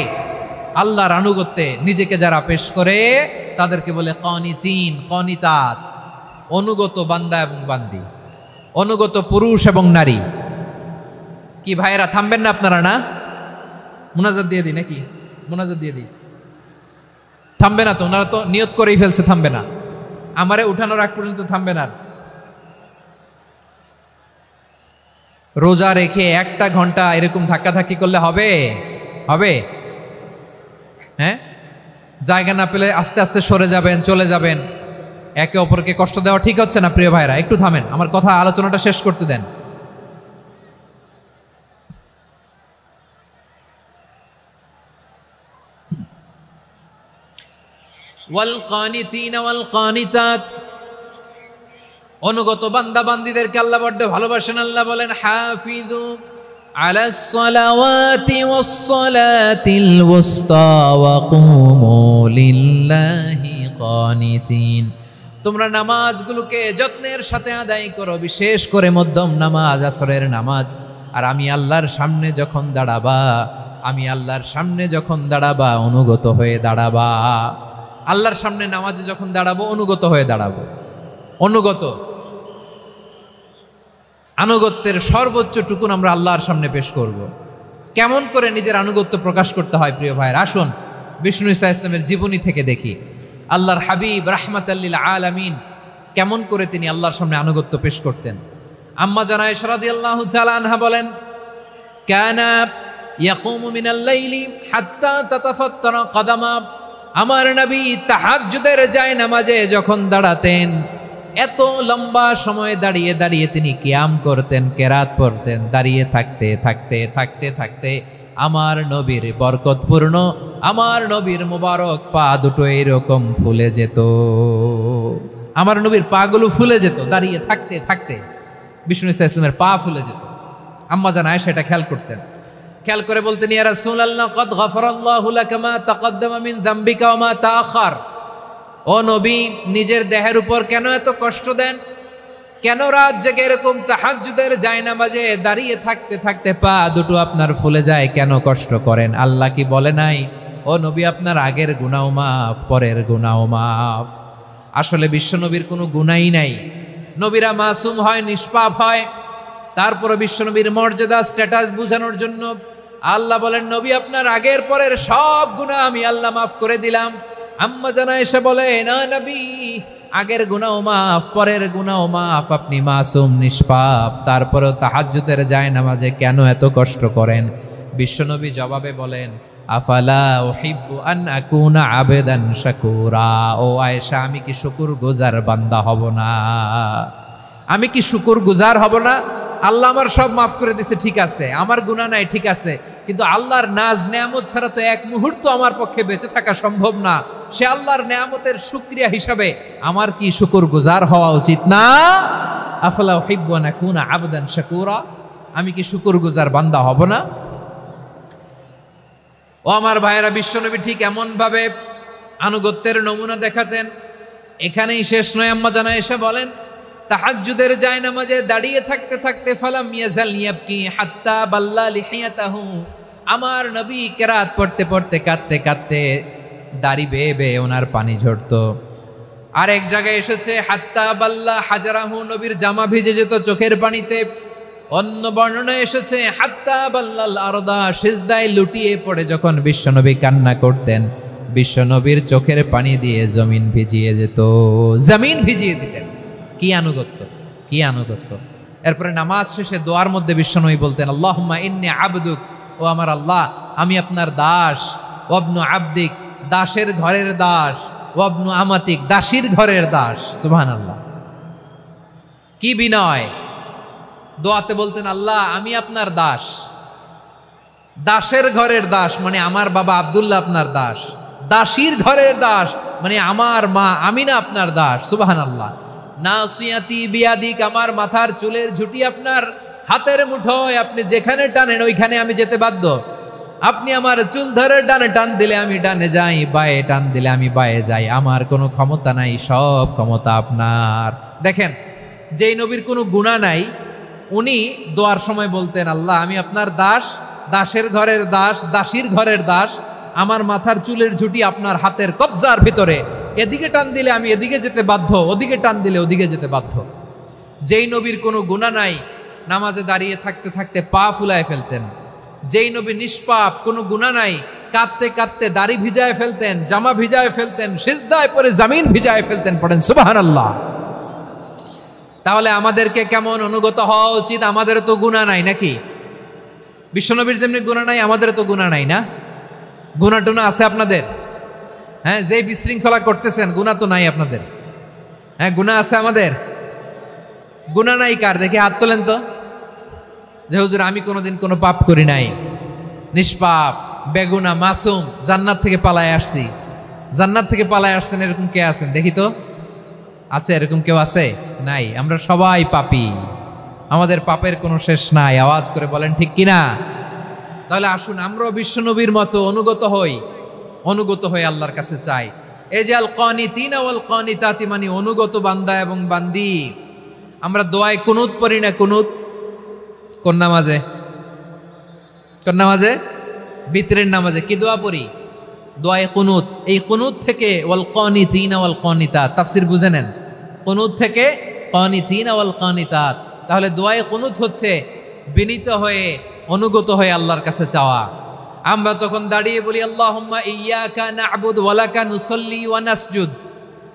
C: আল্লাহর আনুগত্যে নিজেকে যারা পেশ করে তাদেরকে বলে কানিতিন, কানিতাত, অনুগত বান্দা এবং বান্দি, অনুগত পুরুষ এবং নারী। কি ভাইয়েরা থামবেন না আপনারা? না, মুনাজাত দিয়ে দিই নাকি? মুনাজাত দিয়ে দিই। থামবে না তো? ওনারা তো নিয়ত করেই ফেলছে থামবে না। আমারে উঠানোর আগ পর্যন্ত থামবে না। রোজা রেখে 1টা ঘন্টা এরকম ধাক্কাধাক্কি করলে হবে? হবে? হ্যাঁ, জায়গা না পেলে আস্তে আস্তে সরে যাবেন, চলে যাবেন। একে অপরকে কষ্ট দেওয়া ঠিক হচ্ছে না প্রিয় ভাইরা, একটু থামেন, আমার কথা আলোচনাটা শেষ করতে দেন। ওয়াল কানিতিনা ওয়াল কানিতাত, অনুগত বান্দা বান্দীদেরকে আল্লাহ বড্ড ভালোবাসেন। আল্লাহ বলেন হাফিজু আলাস সালাওয়াতি ওয়াস সালাতিল ওয়াসতা ওয়া কুমু লিল্লাহি কানিতিন, তোমরা নামাজগুলোকে যত্নের সাথে আদায় করো, বিশেষ করে মধ্যম নামাজ, আসরের নামাজ। আর আমি আল্লাহর সামনে যখন দাঁড়াবা, আমি আল্লাহর সামনে যখন দাঁড়াবা অনুগত হয়ে দাঁড়াবা। আল্লাহর সামনে নামাজে যখন দাঁড়াবো অনুগত হয়ে দাঁড়াবো। অনুগত, আনুগত্যের সর্বোচ্চ টুকুন আমরা আল্লাহর সামনে পেশ করব। কেমন করে নিজের আনুগত্য প্রকাশ করতে হয় প্রিয় ভাইয়ের, আসুন বিষ্ণু ঈসা ইসলামের জীবনী থেকে দেখি। আল্লাহর হাবিব রাহমাতাল লিল আলামিন কেমন করে তিনি আল্লাহর সামনে আনুগত্য পেশ করতেন। আম্মা জানা আয়েশা রাদিয়াল্লাহু তাআলা আনহা বলেন, কানা ইয়াকুমু মিনাল লাইলি হাত্তা তাতাফাত্তারা কদামা, আমার নবী তাহাজ্জুদের জায়নামাজে যখন দাঁড়াতেন, এত লম্বা সময় দাঁড়িয়ে দাঁড়িয়ে তিনি কিয়াম করতেন, কেরাত পড়তেন। দাঁড়িয়ে থাকতে থাকতে থাকতে থাকতে আমার নবীর বরকতপূর্ণ, আমার নবীর মুবারক পা দুটো এরকম ফুলে যেত। আমার নবীর পাগুলো ফুলে যেত দাঁড়িয়ে থাকতে থাকতে, বিষ্ণু ঈসা ইসলামের পা ফুলে যেত। আম্মা জান আয়েশা এটা খেয়াল করতেন। খেয়াল করে বলতেন, ইয়া রাসূলুল্লাহ কদ গফারাল্লাহু লাকা মা তাকদ্দামা মিন যামবিকা ওয়া মা তাআখার। ও নবী, নিজের দেহের উপর কেন এত কষ্ট দেন? কেন রাত জেগে এরকম তাহাজ্জুদের জায়নামাজে দাঁড়িয়ে থাকতে থাকতে পা দুটো আপনার ফুলে যায়? কেন কষ্ট করেন? আল্লাহ কি বলে নাই, ও নবী আপনার আগের গুনাহ মাফ, পরের গুনাহ মাফ? আসলে বিশ্বনবীর কোনো গুনাহই নাই। নবীরা মাসুম হয়, নিষ্পাপ হয়। তারপরে বিশ্বনবীর মর্যাদা, স্ট্যাটাস বোঝানোর জন্য আল্লাহ বলেন, নবী আপনার আগের পরের সব গুনাহ আমি আল্লাহ মাফ করে দিলাম। আম্মা জানা এসে বলে, না নবী, আগের গুনাহ মাফ, পরের গুনাহ মাফ, আপনি মাসুম, নিষ্পাপ, তারপরেও তাহাজ্জুদের জায়নামাজে কেন এত কষ্ট করেন? বিশ্বনবী জবাবে বলেন, আফালা উহিব্বু আন আকুনা আবেদান শাকুরা। ও আয়েশা, আমি কি শুকরগুজার বান্দা হব না? আমি কি শুকরগুজার হব না? আল্লাহ আমার সব মাফ করে দিছে, ঠিক আছে, আমার গুনাহ নাই, ঠিক আছে, কিন্তু আল্লাহর নাজ নেয়ামত ছাড়া তো এক মুহূর্ত আমার পক্ষে বেঁচে থাকা সম্ভব না। সে আল্লাহর নেয়ামতের শুকরিয়া হিসাবে আমার কি শুকরগুজার হওয়া উচিত না? আফালা উহিব্বু আন আকুনা আবদান শাকুরা, আমি কি শুকরগুজার বান্দা হব না? ও আমার ভাইয়েরা, বিশ্বনবী ঠিক এমন ভাবে আনুগত্যের নমুনা দেখাতেন। এখানেই শেষ নয়। আম্মা জানা এসে বলেন, তাহাজ্জুদের জায়নামাজে দাঁড়িয়ে থাকতে থাকতে ফালাম ইয়াজাল ইয়াবকি হাত্তা বাল্লা লিহিয়াতাহু, আমার নবী কেরাত পড়তে পড়তে কাঁদতে কাঁদতে দাড়ি বেয়ে বেয়ে ওনার পানি ঝরতো। আর এক জায়গায় এসেছে হাত্তা বাল্লা হাজারাহু, নবীর জামা ভিজে যেত চোখের পানিতে। অন্য বর্ণনায় এসেছে হাত্তা বাল্লাল আরদা, সিজদায় লুটিয়ে পড়ে যখন বিশ্বনবী কান্না করতেন, বিশ্বনবীর চোখের পানি দিয়ে জমিন ভিজিয়ে যেত, জমিন ভিজিয়ে দিতেন। কি আনুগত্য, কি আনুগত্য! এরপরে নামাজ শেষে দোয়ার মধ্যে বিশ্বনবী বলতেন, আল্লাহুম্মা ইন্নী আবদুক, ও আমার আল্লাহ, আমি আপনার দাস। ওয়াবনু আবদিক, দাসের ঘরের দাস। ওয়াবনু আমাতিক, দাসীর ঘরের দাস। সুবহানাল্লাহ, কি বিনয়! দোয়াতে বলতেন, আল্লাহ আমি আপনার দাস। দাসের ঘরের দাস মানে আমার বাবা আব্দুল্লাহ আপনার দাস। দাসীর ঘরের দাস মানে আমার মা আমিনা আপনার দাস। সুবহানাল্লাহ। নাসিয়াতি বিয়াদিক, আমার মাথার চুলের ঝুঁটি আপনার হাতের মুঠোয়, আপনি যেখানে টানেন ওইখানে আমি যেতে বাধ্য। আপনি আমার চুল ধরে ডানে টান দিলে আমি ডানে যাই, বায়ে টান দিলে আমি বায়ে যাই। আমার কোনো ক্ষমতা নাই, সব ক্ষমতা আপনার। দেখেন, যেই নবীর কোনো গুনাহ নাই, উনি দোয়ার সময় বলতেন, আল্লাহ আমি আপনার দাস, দাসের ঘরের দাস, দাসীর ঘরের দাস। আমার মাথার চুলের ঝুঁটি আপনার হাতের কবজার ভিতরে, এদিকে টান দিলে আমি এদিকে যেতে বাধ্য, ওদিকে টান দিলে ওদিকে যেতে বাধ্য। যেই নবীর কোনো গুনাহ নাই, নামাজে দাঁড়িয়ে থাকতে থাকতে পা ফুলায় ফেলতেন। যেই নবী নিষ্পাপ, কোনো গুনাহ নাই, কাঁদতে কাঁদতে দাড়ি ভিজায় ফেলতেন, জামা ভিজায় ফেলতেন, সিজদায় পরে জমিন ভিজায় ফেলতেন। পড়েন সুবহানাল্লাহ। তাহলে আমাদেরকে কেমন অনুগত হওয়া উচিত? আমাদের তো গুনাহ নাই নাকি? বিশ্বনবীর যেমনি গুনাহ নাই, আমাদের তো গুনাহ নাই না? গুনাহ টুনা আছে আপনাদের? হ্যাঁ, যে বিশৃঙ্খলা করতেছেন গুনাহ তো নাই আপনাদের? হ্যাঁ, গুনাহ আছে আমাদের? গুনাহ নাই কার? দেখি হাত তোলেন তো, যে হুজুর আমি কোনোদিন কোনো পাপ করি নাই, নিষ্পাপ, বেগুনা, মাসুম, জান্নাত থেকে পালায় আসছি। জান্নাত থেকে পালায় আসছেন এরকম কে আছেন দেখি তো? আছে এরকম কেউ? আছে? নাই। আমরা সবাই পাপী, আমাদের পাপের কোনো শেষ নাই। আওয়াজ করে বলেন ঠিক কিনা? তাহলে আসুন আমরাও বিশ্বনবীর মতো অনুগত হয়ে আল্লাহর কাছে চাই। এই যে আল কানিতিনা ওয়াল কানিতাতি, মানে অনুগত বান্দা এবং বান্দি। আমরা দোয়ায় কুনুত পড়ি না? কুনুত কোন নামাজে? কোন নামাজে? বিতরের নামাজে কি দোয়া পড়ি? দোয়ায়ে কুনুত। এই কুনুত থেকে ওয়াল কানিতিনা ওয়াল কানিতাত, তাফসীর বুঝে নেন। কুনুত থেকে কানিতিনা ওয়াল কানিতাত। তাহলে দোয়ায়ে কুনুত হচ্ছে বিনীত হয়ে, অনুগত হয়ে আল্লাহর কাছে চাওয়া। আমরা তখন দাঁড়িয়ে বলি আল্লাহুম্মা ইয়্যাকা না'বুদু ওয়া লাকা নুসাল্লি ওয়া নাসজুদ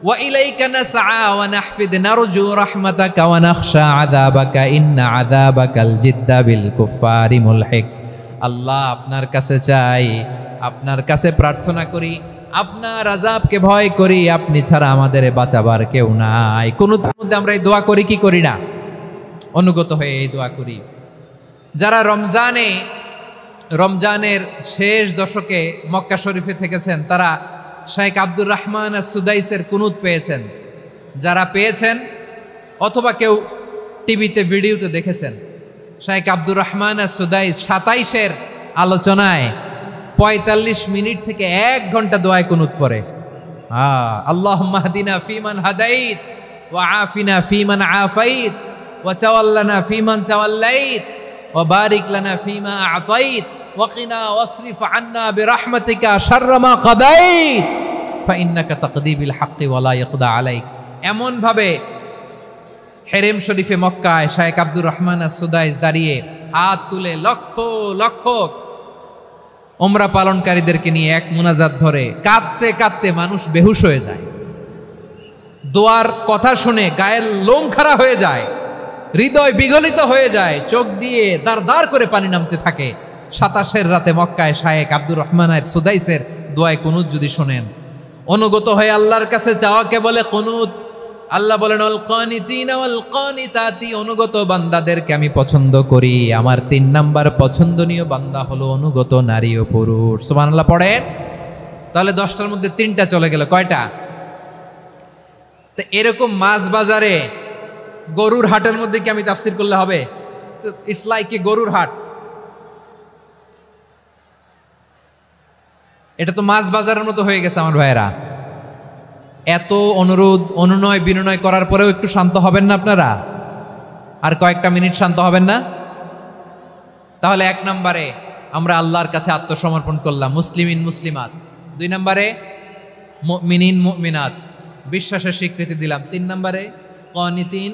C: ওয়া ইলাইকা নাসআ ওয়া নাহফিদ নারজু রাহমাতাকা ওয়া নাখশা আযাবাকা ইন্না আযাবাকাল জিদ্দা বিল কুফফারি মুলহিক। আল্লাহ, আপনার কাছে চাই, আপনার কাছে প্রার্থনা করি, আপনার আযাবকে ভয় করি, আপনি ছাড়া আমাদের বাঁচাবার কেউ নাই। কুনুতের মধ্যে আমরা এই দোয়া করি কি করি না? অনুগত হয়ে এই দোয়া করি। যারা রমজানের শেষ দশকে মক্কা শরীফে থেকেছেন তারা শাইখ আব্দুর রহমান আস-সুদাইসের কুনুত পেয়েছেন। যারা পেয়েছেন অথবা কেউ টিভিতে ভিডিওতে দেখেছেন, শাইখ আব্দুর রহমান আস-সুদাইস 27-এর আলোচনায় 45 মিনিট থেকে 1 ঘন্টা দোয়ায় কুনুত পড়ে। আল্লাহুম্মা হদিনা ফিমান হাদাইত ওয়া আফিনা ফিমান আফাইত ওয়া তাওয়াল্লানা ফিমান তাওয়াল্লাইত ওয়া বারিক লানা ফিমা আ'তাইত ওয়া কিনা ওয়াসরিফ আন্না বিরহমাতিকা শাররা মা কাদাইত ফাইন্নাকা তাকদি বিল হাক্কি ওয়া লা ইয়াকদা আলাইক। এমন ভাবে হেরেম শরীফে মক্কায় শাইখ আব্দুর রহমান আস-সুদাইস দাঁড়িয়ে হাত তুলে লক্ষ লক্ষ উমরা পালনকারীদেরকে নিয়ে এক মুনাজাত ধরে কাঁদতে কাঁদতে মানুষ বেহুশ হয়ে যায়। দোয়ার কথা শুনে গায়ের লোম খাড়া হয়ে যায়, হৃদয় বিগলিত হয়ে যায়, চোখ দিয়ে দাঁড় দাঁড় করে পানি নামতে থাকে। 27-এর রাতে মক্কায় শাইখ আব্দুর রহমান আস-সুদাইসের দোয়ায় কুনুত যদি শোনেন, অনুগত হয়ে আল্লাহর কাছে চাওয়াকে বলে কুনুত। আল্লাহ বলেন আল কানিতিনা ওয়াল কানিতাতি, অনুগত বান্দাদেরকে আমি পছন্দ করি। আমার 3 নাম্বার পছন্দনীয় বান্দা হলো অনুগত নারী ও পুরুষ। সুবহানাল্লাহ পড়েন। তাহলে 10টার মধ্যে 3টা চলে গেল। কয়টা? তো এরকম মাছ বাজারে গরুর হাটের মধ্যে কি আমি তাফসীর করলে হবে? ইটস লাইক এ গরুর হাট। এটা তো মাছ বাজারের মতো হয়ে গেছে আমার ভাইয়েরা। এত অনুরোধ, অনুনয়, বিনয় করার পরেও একটু শান্ত হবেন না আপনারা? আর কয়েকটা মিনিট শান্ত হবেন না? তাহলে 1 নম্বরে আমরা আল্লাহর কাছে আত্মসমর্পণ করলাম, মুসলিমিন মুসলিমাত। 2 নম্বরে মুমিনিন মুমিনাত, বিশ্বাসের স্বীকৃতি দিলাম। 3 নম্বরে কানিতিন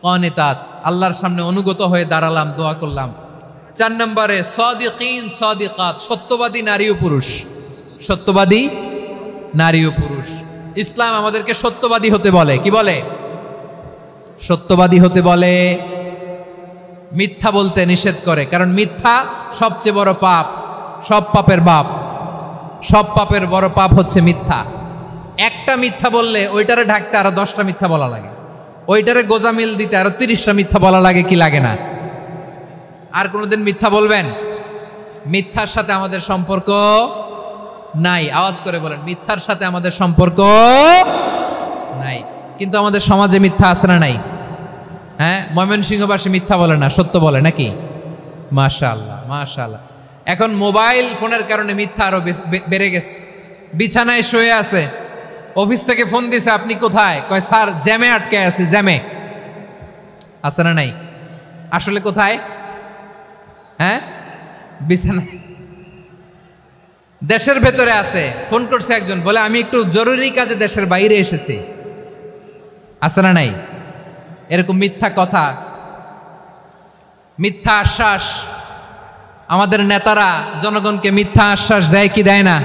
C: কানিতাত, আল্লাহর সামনে অনুগত হয়ে দাঁড়ালাম, দোয়া করলাম। 4 নম্বরে সাদিকিন সাদিকাত, সত্যবাদী নারী ও পুরুষ। সত্যবাদী নারী ও পুরুষ। ইসলাম আমাদেরকে সত্যবাদী হতে বলে। কি বলে? সত্যবাদী হতে বলে, মিথ্যা বলতে নিষেধ করে। কারণ মিথ্যা সবচেয়ে বড় পাপ, সব পাপের বাপ। সব পাপের বড় পাপ হচ্ছে মিথ্যা। একটা মিথ্যা বললে ওইটারে ঢাকতে আরো 10টা মিথ্যা বলা লাগে, ওইটারে গোজামিল দিতে আরো 30টা মিথ্যা বলা লাগে, কি লাগে না? আর কোনোদিন মিথ্যা বলবেন? মিথ্যার সাথে আমাদের সম্পর্ক নাই। আওয়াজ করে বলেন, মিথ্যার সাথে আমাদের সম্পর্ক নাই। কিন্তু আমাদের সমাজে মিথ্যা আছে না নাই? হ্যাঁ, ময়মনসিংহবাসী মিথ্যা বলে না, সত্য বলে নাকি? মাশাআল্লাহ মাশাআল্লাহ। এখন মোবাইল ফোনের কারণে মিথ্যা আরো বেড়ে গেছে। বিছানায় শুয়ে আছে, অফিস থেকে ফোন দিছে, আপনি কোথায়? কয় স্যার জ্যামে আটকে আছি। জ্যামে আছে না নাই? আসলে কোথায়? হ্যাঁ, বিছানায়। দেশের ভেতরে আছে, ফোন করছে একজন, বলে আমি একটু জরুরি কাজে দেশের বাইরে এসেছি। আছে না নাই? এরকম মিথ্যা কথা, মিথ্যা আশ্বাস। আমাদের নেতারা জনগণকে মিথ্যা আশ্বাস দেয় কি দেয় না?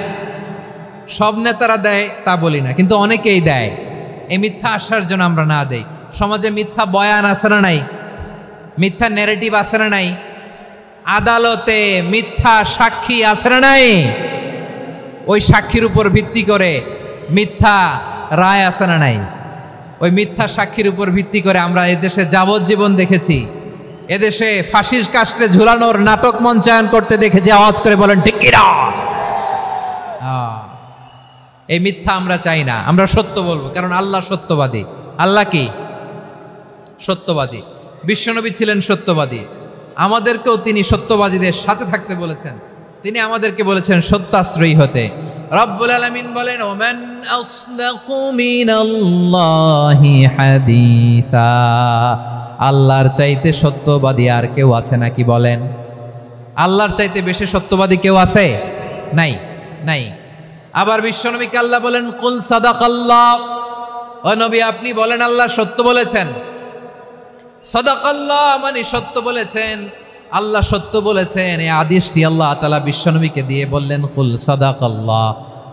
C: সব নেতারা দেয় তা বলি না, কিন্তু অনেকেই দেয়। এই মিথ্যা আশ্বাস যেন আমরা না দেই। সমাজে মিথ্যা বয়ান আছে না নাই? মিথ্যা ন্যারেটিভ আছে না নাই? আদালতে মিথ্যা সাক্ষী আছে না নাই? ওই সাক্ষীর উপর ভিত্তি করে মিথ্যা রায় আছে না নাই? ওই মিথ্যা সাক্ষীর উপর ভিত্তি করে আমরা এদেশে যাবজ্জীবন দেখেছি, এদেশে ফাঁসির কাস্টে ঝুলানোর নাটক মঞ্চায়ন করতে দেখেছি। আওয়াজ করে বলেন ঠিক কিনা? এই মিথ্যা আমরা চাই না, আমরা সত্য বলবো, কারণ আল্লাহ সত্যবাদী। আল্লাহ কি? সত্যবাদী। বিশ্বনবী ছিলেন সত্যবাদী, আমাদেরকেও তিনি সত্যবাদীদের সাথে থাকতে বলেছেন। তিনি আমাদেরকে বলেছেন সত্যাশ্রয়ী হতে। রব্বুল আলামিন বলেন, ওমান আসদাকু মিনাল্লাহি হাদিসা, আল্লাহর চাইতে সত্যবাদী আর কেউ আছে নাকি বলেন? আল্লাহর চাইতে বেশি সত্যবাদী কেউ আছে? নাই, নাই। আবার বিশ্বনবীকে আল্লাহ বলেন, কুল সাদাকাল্লাহ, ও নবী আপনি বলেন আল্লাহ সত্য বলেছেন। সাদাকাল্লাহ মানে সত্য বলেছেন, আল্লাহ সত্য বলেছেন। এই আদেশটি আল্লাহ তাআলা বিশ্বনবীকে দিয়ে বললেন, কুল সাদাকাল্লাহ,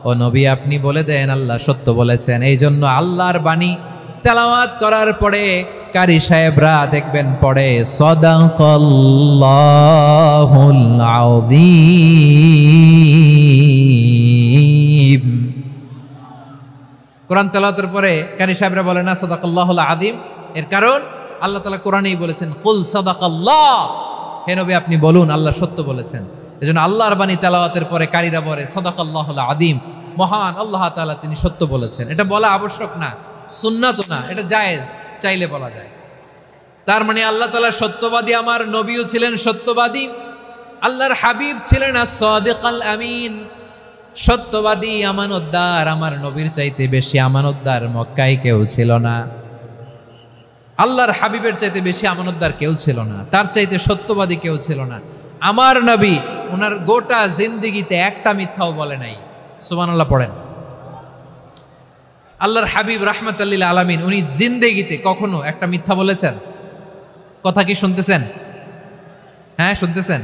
C: ও নবী আপনি বলে দেন আল্লাহ সত্য বলেছেন। এই জন্য আল্লাহর বাণী তেলাওয়াত করার পরে কারি সাহেবরা দেখবেন পড়ে সাদাকাল্লাহুল আযীম। কোরআন তেলাওয়াতের পরে কারি সাহেবরা বলে না সাদাকাল্লাহুল আযীম, এর কারণ আল্লাহ তাআলা কোরআনেই বলেছেন কুল সাদাকাল্লাহ, হে নবী আপনি বলুন আল্লাহ সত্য বলেছেন। এজন্য আল্লাহর বাণী তেলাওয়াতের পরে কারীরা বলে সাদাকাল্লাহুল আযীম, মহান আল্লাহ তাআলা তিনি সত্য বলেছেন। এটা বলা আবশ্যক না, সুন্নাত না, এটা জায়েজ, চাইলে বলা যায়। তার মানে আল্লাহ তাআলা সত্যবাদী, আমার নবীও ছিলেন সত্যবাদী, আল্লাহর হাবিব ছিলেন as-সাদিকাল আমিন, সত্যবাদী আমানতদার। আমার নবীর চাইতে বেশি আমানতদার মক্কায় কেউ ছিল না, আল্লাহর হাবিবের চাইতে বেশি আমানতদার কেউ ছিল না, তার চাইতে সত্যবাদী কেউ ছিল না। আমার নবী ওনার গোটা জিন্দেগিতে একটা মিথ্যাও বলে নাই। সুবহানাল্লাহ পড়েন। আল্লাহর হাবিব রাহমাতাল লিল আলামিন উনি জিন্দেগিতে কখনো একটা মিথ্যা বলেছেন? কথা কি শুনতেছেন? হ্যাঁ শুনতেছেন?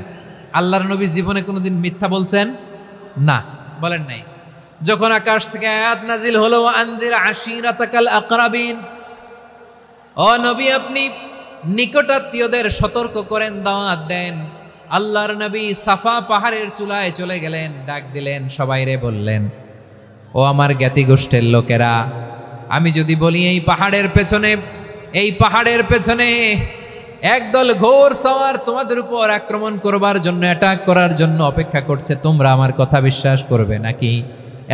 C: আল্লাহর নবী জীবনে কোনোদিন মিথ্যা বলছেন? না, বলেন নাই। যখন আকাশ থেকে আয়াত নাজিল হলো আনজির আশিরাতাকাল আকরাবিন, ও নবী আপনি নিকটাত্মীয়দের সতর্ক করেন, দাওয়াত দেন। আল্লাহর নবী সাফা পাহাড়ের চূড়ায় চলে গেলেন, ডাক দিলেন, সবাইরে বললেন, ও আমার জ্ঞাতি গোষ্ঠীর লোকেরা, আমি যদি বলি এই পাহাড়ের পেছনে একদল ঘোর সওয়ার তোমাদের উপর আক্রমণ করবার জন্য, অ্যাটাক করার জন্য অপেক্ষা করছে, তোমরা আমার কথা বিশ্বাস করবে নাকি?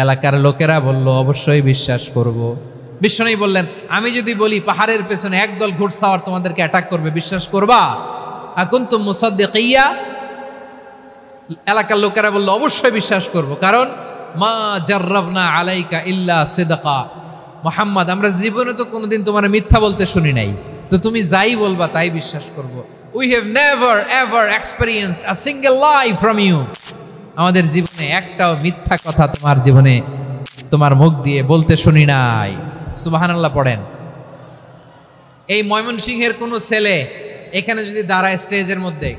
C: এলাকার লোকেরা বলল অবশ্যই বিশ্বাস করব। বিশ্বনবী বললেন, আমি যদি বলি পাহাড়ের পেছনে একদল ঘোড়সাওয়ার তোমাদেরকে অ্যাটাক করবে, বিশ্বাস করবা? আকুনতুম মুসাদ্দিকিয়া? এলাকার লোকেরা বলল অবশ্যই বিশ্বাস করব, কারণ মা জাররাবনা আলাইকা ইল্লা সিদকা, মুহাম্মদ আমরা জীবনে তো কোনোদিন তোমার মিথ্যা বলতে শুনি নাই, তো তুমি যাই বলবা তাই বিশ্বাস করব। We have never ever experienced a single lie from you, আমাদের জীবনে একটাও মিথ্যা কথা তোমার জীবনে তোমার মুখ দিয়ে বলতে শুনি নাই। সুবহানাল্লাহ পড়েন। এই ময়মনসিংহের কোনো ছেলে এখানে যদি দাঁড়ায় স্টেজের মধ্যে,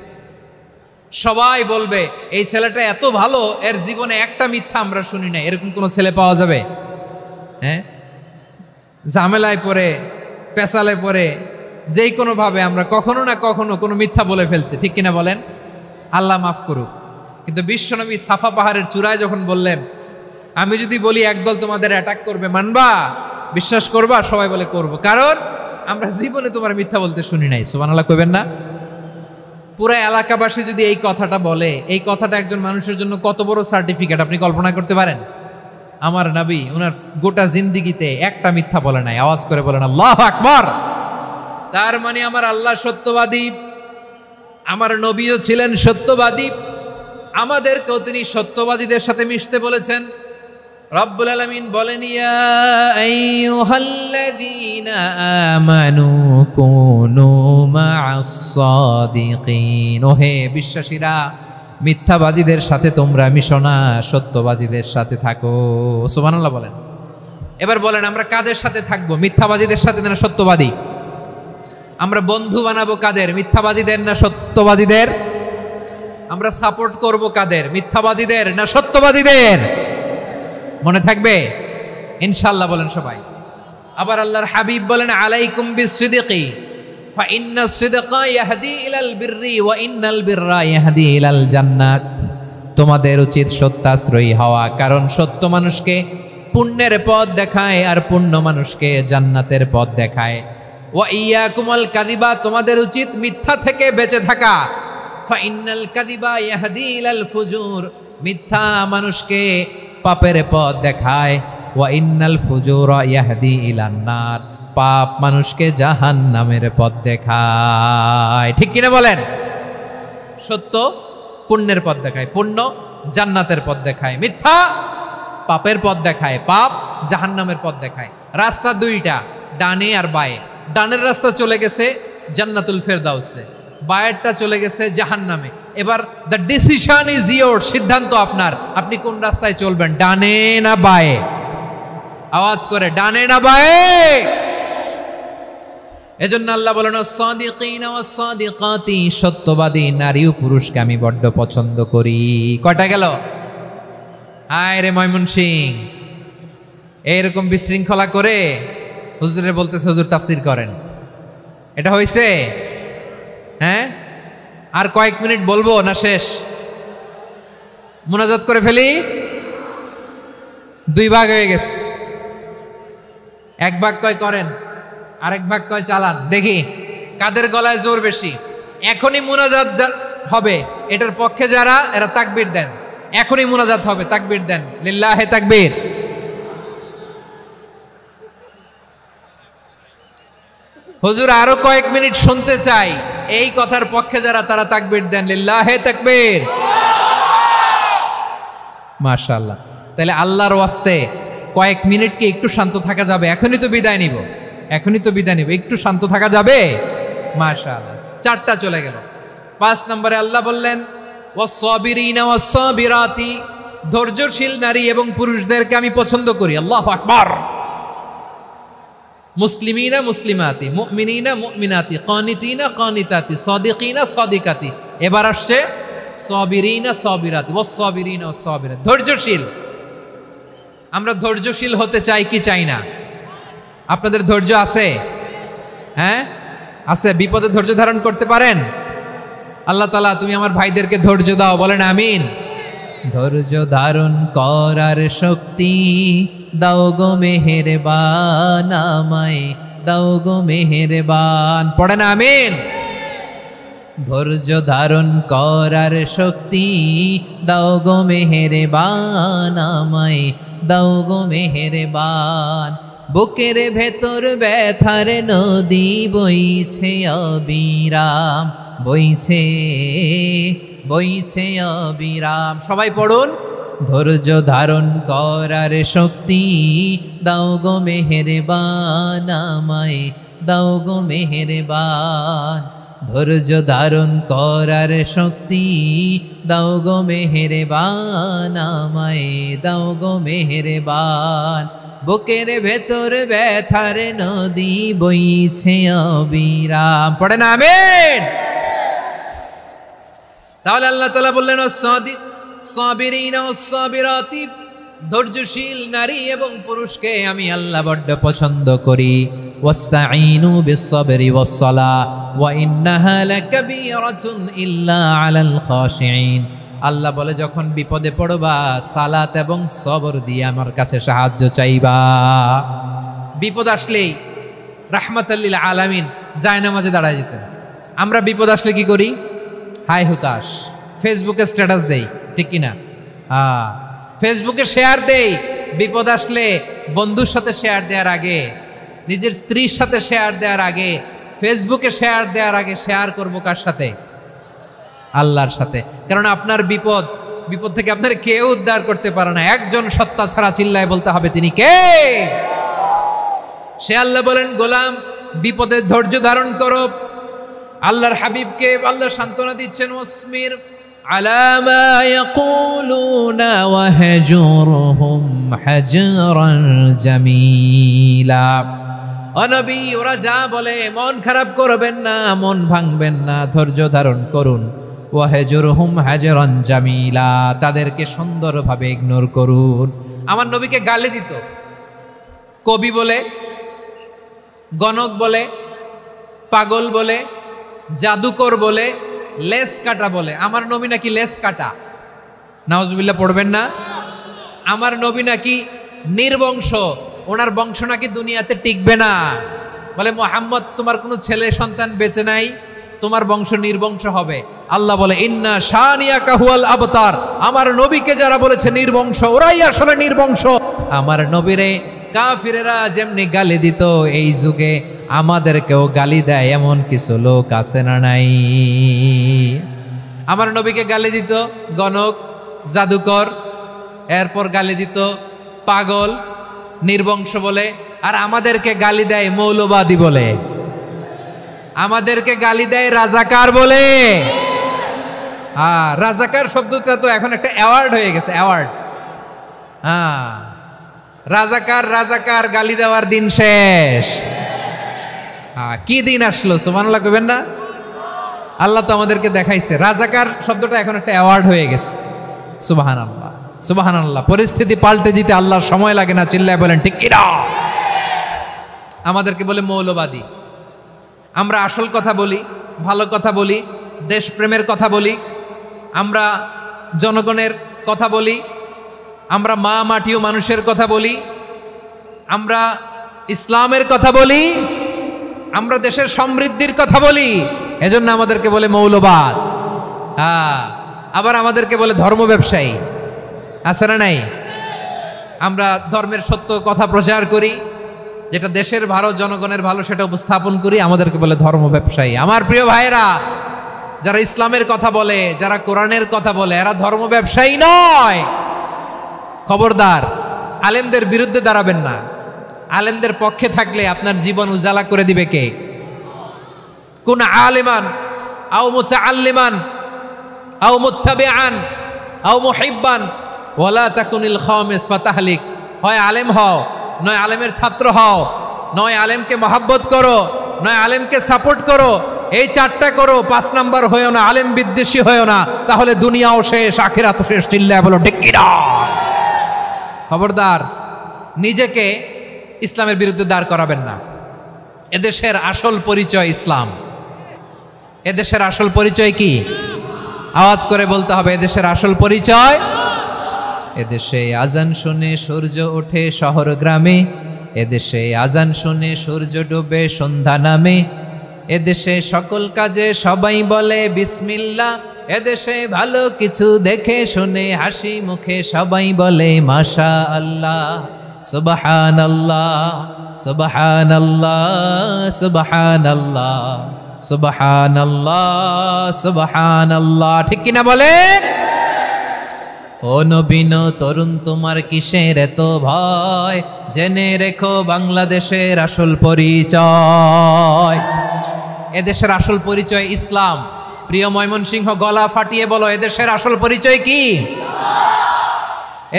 C: সবাই বলবে এই ছেলেটা এত ভালো, এর জীবনে একটা মিথ্যা আমরা শুনি নাই। এরকম কোনো ছেলে পাওয়া যাবে? হ্যাঁ, ঝামেলায় পড়ে, পেশালে পড়ে, যেই কোনো ভাবে আমরা কখনো না কখনো কোনো মিথ্যা বলে ফেলছি, ঠিক কিনা বলেন? আল্লাহ মাফ করুক। কিন্তু বিশ্বনবী সাফা পাহাড়ের চূড়ায় যখন বললেন, আমি যদি বলি একদল তোমাদের অ্যাটাক করবে, মানবা? বিশ্বাস করবা? সবাই বলে করব, কারণ আমরা জীবনে তোমার মিথ্যা বলতে শুনি নাই। সুবহানাল্লাহ কইবেন না? পুরো এলাকাবাসী যদি এই কথাটা বলে, এই কথাটা একজন মানুষের জন্য কত বড় সার্টিফিকেট আপনি কল্পনা করতে পারেন? আমার নবী ওনার গোটা জিন্দেগিতে একটা মিথ্যা বলে নাই। আওয়াজ করে বলেন আল্লাহু আকবার। তার মানে আমার আল্লাহ সত্যবাদী, আমার নবীও ছিলেন সত্যবাদী, আমাদেরকেও তিনি সত্যবাদীদের সাথে মিশতে বলেছেন। রব্বুল আলামিন বলেন, ইয়া আইয়ুহাল্লাযীনা আমানু কুনু মা'আস সাদিকিন, ওহে বিশ্বাসীরা মিথ্যাবাদীদের সাথে তোমরা মিশো না, সত্যবাদীদের সাথে থাকো। সুবহানাল্লাহ বলেন। এবার বলেন আমরা কাদের সাথে থাকবো? মিথ্যাবাদীদের সাথে না সত্যবাদী? আমরা বন্ধু বানাবো কাদের? মিথ্যাবাদীদের না সত্যবাদীদের? আমরা সাপোর্ট করব কাদের? মিথ্যাবাদীদের না সত্যবাদীদের? মনে থাকবে ইনশাআল্লাহ বলেন সবাই। আবার আল্লাহর হাবিব বলেন, আলাইকুম বিসসিদিকি ফাইন্নাস সিদকা ইয়াহদি ইলাল বিররি ওয়া ইন্নাল বিররা ইয়াহদি ইলাল জান্নাত। তোমাদের উচিত সত্যাশ্রয়ী হওয়া, কারণ সত্য মানুষকে পুণ্যের পথ দেখায় আর পুণ্য মানুষকে জান্নাতের পথ দেখায়। ওয়া ইয়াকুমুল কাযিবা, তোমাদের উচিত মিথ্যা থেকে বেঁচে থাকা। ফাইন্নাল কাযিবা ইয়াহদি ইলাল ফুজুর, মিথ্যা মানুষকে পাপের পথ দেখায়। ওয়া ইন্নাল ফুজুরা ইয়াহদি ইলান নার, পাপ মানুষকে জাহান্নামের পথ দেখায়। ঠিক কিনা বলেন? সত্য পুণ্যের পথ দেখায়, পুণ্য জান্নাতের পথ দেখায়, মিথ্যা পাপের পথ দেখায়, পাপ জাহান্নামের পথ দেখায়। রাস্তা দুইটা, ডানে আর বায়ে। ডানের রাস্তা চলে গেছে জান্নাতুল ফেরদাউসে, বায়েরটা চলে গেছে জাহান্নামে। এবার দ্য ডিসিশন ইজ ইয়োর, সিদ্ধান্ত আপনার, আপনি কোন রাস্তায় চলবেন, ডানে না বায়ে? আওয়াজ করে, ডানে না বায়ে? এজন্য আল্লাহ বলেন সাদিকিনা ওয়াস সাদিকাতি, সত্যবাদী নারী ও পুরুষকে আমি বড্ড পছন্দ করি। কয়টা গেল? হায় রে ময়মনসিং, এইরকম বিশৃঙ্খলা করে হুজুরে বলতেছে হুজুর তাফসির করেন, এটা হইছে? হ্যাঁ, আর কয়েক মিনিট বলবো না শেষ? মুনাজাত করে ফেলি। দুই ভাগ হয়ে গেছে, এক ভাগ কয় করেন, আরেক ভাগ কয় চালান। দেখি কাদের গলায় জোর বেশি। এখনই মুনাজাত হবে, এটার পক্ষে যারা, এরা তাকবীর দেন। এখনই মুনাজাত হবে, তাকবীর দেন, লিল্লাহে তাকবীর। হুজুর আরো কয়েক মিনিট শুনতে চাই, এই কথার পক্ষে যারা, তারা তাকবীর দেন, লিল্লাহে তাকবীর। মাশাআল্লাহ। তাহলে আল্লাহর ওয়াস্তে কয়েক মিনিট কি একটু শান্ত থাকা যাবে? এখনই তো বিদায় নিব, এখনই তো বিদায় নিব, একটু শান্ত থাকা যাবে? মাশাআল্লাহ। চারটা চলে গেল। 5 নম্বরে আল্লাহ বললেন ওয়াস-সাবিরিনা ওয়াস-সাবিরাতি, ধৈর্যশীল নারী এবং পুরুষদেরকে আমি পছন্দ করি। আল্লাহু আকবার। মুসলিমিনা মুসলিমাতি, মুমিনিনা মুমিনাতি, কানিতিনা কানিতাতি, সাদিকিনা সাদিকাতি। এবার আসছে সাবিরিনা সাবিরাতি, ওয়াস-সাবিরিনা ওয়াস-সাবিরাতি, ধৈর্যশীল। আমরা ধৈর্যশীল হতে চাই কি চাই না? আপনাদের ধৈর্য আছে? হ্যাঁ আছে? বিপদে ধৈর্য ধারণ করতে পারেন? আল্লাহ তাআলা তুমি আমার ভাইদেরকে ধৈর্য দাও, বলেন আমিন। ধৈর্য ধারণ করার শক্তি দাও গো মেহেরবান, আমায় দাও গো মেহেরবান, পড়েন আমিন। ধৈর্য ধারণ করার শক্তি দাও গো মেহেরবান, আমায় দাও গো মেহেরবান। বুকের ভেতর ব্যথার নদী বইছে অবিরাম, বইছে বইছে অবিরাম। সবাই পড়ুন, ধৈর্য ধারণ করার শক্তি দাও গো মেহেরবান, আমায় দাও গো মেহেরবান। ধৈর্য ধারণ করার শক্তি দাও গো মেহেরবান, আমায় দাও গো মেহেরবান। বুকের ভেতর ব্যথার নদী বইছে অবিরাম, পড়েন আমিন। তাহলে আল্লাহ তাআলা বললেন সাবিরিনা ওয়াস-সাবিরাতি, ধৈর্যশীল নারী এবং পুরুষকে আমি আল্লাহ বড্ড পছন্দ করি। ওয়াস্তাঈনু বিস-সাবরি ওয়াস-সালাহ ওয়া ইন্নাহা লাকাবীরাতুন ইল্লা আলাল খাশিঈন। আল্লাহ বলে যখন বিপদে পড়বা সালাত এবং সবর দিয়ে আমার কাছে সাহায্য চাইবা। বিপদ আসলেই রাহমাতাল লিল আলামিন জায়নামাজে দাঁড়ায় যেতেন। আমরা বিপদ আসলে কি করি? হাই হুতাশ, ফেসবুকে স্ট্যাটাস দেই, ঠিক কিনা? ফেসবুকে শেয়ার দেই। বিপদ আসলে বন্ধুর সাথে শেয়ার দেওয়ার আগে, নিজের স্ত্রীর সাথে শেয়ার দেওয়ার আগে, ফেসবুকে শেয়ার দেওয়ার আগে শেয়ার করবো কার সাথে? আল্লাহর সাথে। কারণ আপনার বিপদ থেকে আপনার কেউ উদ্ধার করতে পারে না, একজন সত্তা ছাড়া। চিল্লায় বলতে হবে তিনি কে? সে আল্লাহ বলেন গোলাম বিপদের ধৈর্য ধারণ করো। আল্লাহর হাবিবকে আল্লাহ সান্ত্বনা দিচ্ছেন, ওয়াসমির আলা মা ইয়াকুলুনা ওয়াহজুরহুম হাজরান জামিলা। ও নবী, ওরা যা বলে মন খারাপ করবেন না, মন ভাঙবেন না, ধৈর্য ধারণ করুন। ওয়াহজুরহুম হাজরান জামিলা, তাদেরকে সুন্দরভাবে ইগনোর করুন। আমার নবীকে গালি দিত কবি বলে, গণক বলে, পাগল বলে, জাদুকর বলে, লেস কাটা বলে। আমার নবী নাকি লেস কাটা, নাউজুবিল্লাহ পড়বেন না। আমার নবী নাকি নির্বংশ, ওনার বংশ নাকি দুনিয়াতে টিকবে না। বলে মুহাম্মদ তোমার কোনো ছেলে সন্তান বেঁচে নাই, তোমার বংশ নির্বংশ হবে। আল্লাহ বলে ইন্না শানিয়াকা হুয়াল আবতার, আমার নবীকে যারা বলেছে নির্বংশ ওরাই আসলে নির্বংশ। আমার নবীরে কাফিরেরা যেমনি গালি দিত, এই যুগে আমাদেরকেও গালি দেয় এমন কিছু লোক আছে না নাই? আমার নবীকে গালি দিত গণক, জাদুকর, এরপর গালি দিত পাগল, নির্বংশ বলে। আর আমাদেরকে গালি দেয় মৌলবাদী বলে, আমাদেরকে গালি দেয় রাজাকার বলে। রাজাকার শব্দটা তো এখন একটা অ্যাওয়ার্ড হয়ে গেছে, অ্যাওয়ার্ড। রাজাকার রাজাকার গালি দেওয়ার দিন শেষ। কি দিন আসলো, সুবহানাল্লাহ কইবেন না? আল্লাহ তো আমাদেরকে দেখাইছে রাজাকার শব্দটা এখন একটা অ্যাওয়ার্ড হয়ে গেছে। সুবহানাল্লাহ, সুবহানাল্লাহ। পরিস্থিতি পাল্টে দিতে আল্লাহর সময় লাগে না, চিল্লায় বলেন ঠিক কিনা? আমাদেরকে বলে মৌলবাদী। আমরা আসল কথা বলি, ভালো কথা বলি, দেশপ্রেমের কথা বলি, আমরা জনগণের কথা বলি, আমরা মা মাটি ও মানুষের কথা বলি, আমরা ইসলামের কথা বলি, আমরা দেশের সমৃদ্ধির কথা বলি। এজন্য আমাদেরকে বলে মৌলবাদ। আবার আমাদেরকে বলে ধর্ম ব্যবসায়ী, আছে না নাই? আমরা ধর্মের সত্য কথা প্রচার করি, যেটা দেশের ভালো, জনগণের ভালো, সেটা উপস্থাপন করি, আমাদেরকে বলে ধর্ম ব্যবসায়ী। আমার প্রিয় ভাইরা, যারা ইসলামের কথা বলে, যারা কোরআনের কথা বলে, এরা ধর্ম ব্যবসায়ী নয়। খবরদার, আলেমদের বিরুদ্ধে দাঁড়াবেন না। আলেমদের পক্ষে থাকলে আপনার জীবন উজালা করে দিবে কে? কুন আলিমান আও মুতাআল্লিমান আও মুত্তাবিআন আও মুহিব্বান ওয়ালা তাকুনিল খামিস ফাতাহলিক। হয় আলেম হও, নয় আলেমের ছাত্র হও, নয় আলেমকে মহব্বত করো, নয় আলেমকে সাপোর্ট করো। এই চারটা করো, 5 নাম্বার হয়েও না, আলেম বিদ্বেষী হয়েও না, তাহলে দুনিয়াও শেষ, আখিরাতও শেষ। চিল্লায় বলো ঠিক কিনা? খবরদার, নিজেকে ইসলামের বিরুদ্ধে দাঁড় করাবেন না। এদেশের আসল পরিচয় ইসলাম। এদেশের আসল পরিচয় কি? আওয়াজ করে বলতে হবে, এদেশের আসল পরিচয়। এদেশে আজান শুনে সূর্য ওঠে শহর গ্রামে, এদেশে আজান শুনে সূর্য ডুবে সন্ধ্যা নামে, এদেশে সকল কাজে সবাই বলে বিসমিল্লাহ, এদেশে ভালো কিছু দেখে শুনে হাসি মুখে সবাই বলে মাশা আল্লাহ। সুবহানাল্লাহ, সুবহানাল্লাহ, সুবহানাল্লাহ, সুবহানাল্লাহ, সুবহানাল্লাহ। ঠিক কিনা বলেন? ও নবীন তরুণ, তোমার কিসের এত ভয়? জেনে রেখো বাংলাদেশের আসল পরিচয়। এদেশের আসল পরিচয় ইসলাম। প্রিয় ময়মনসিংহ, গলা ফাটিয়ে বলো, এদেশের আসল পরিচয় কি?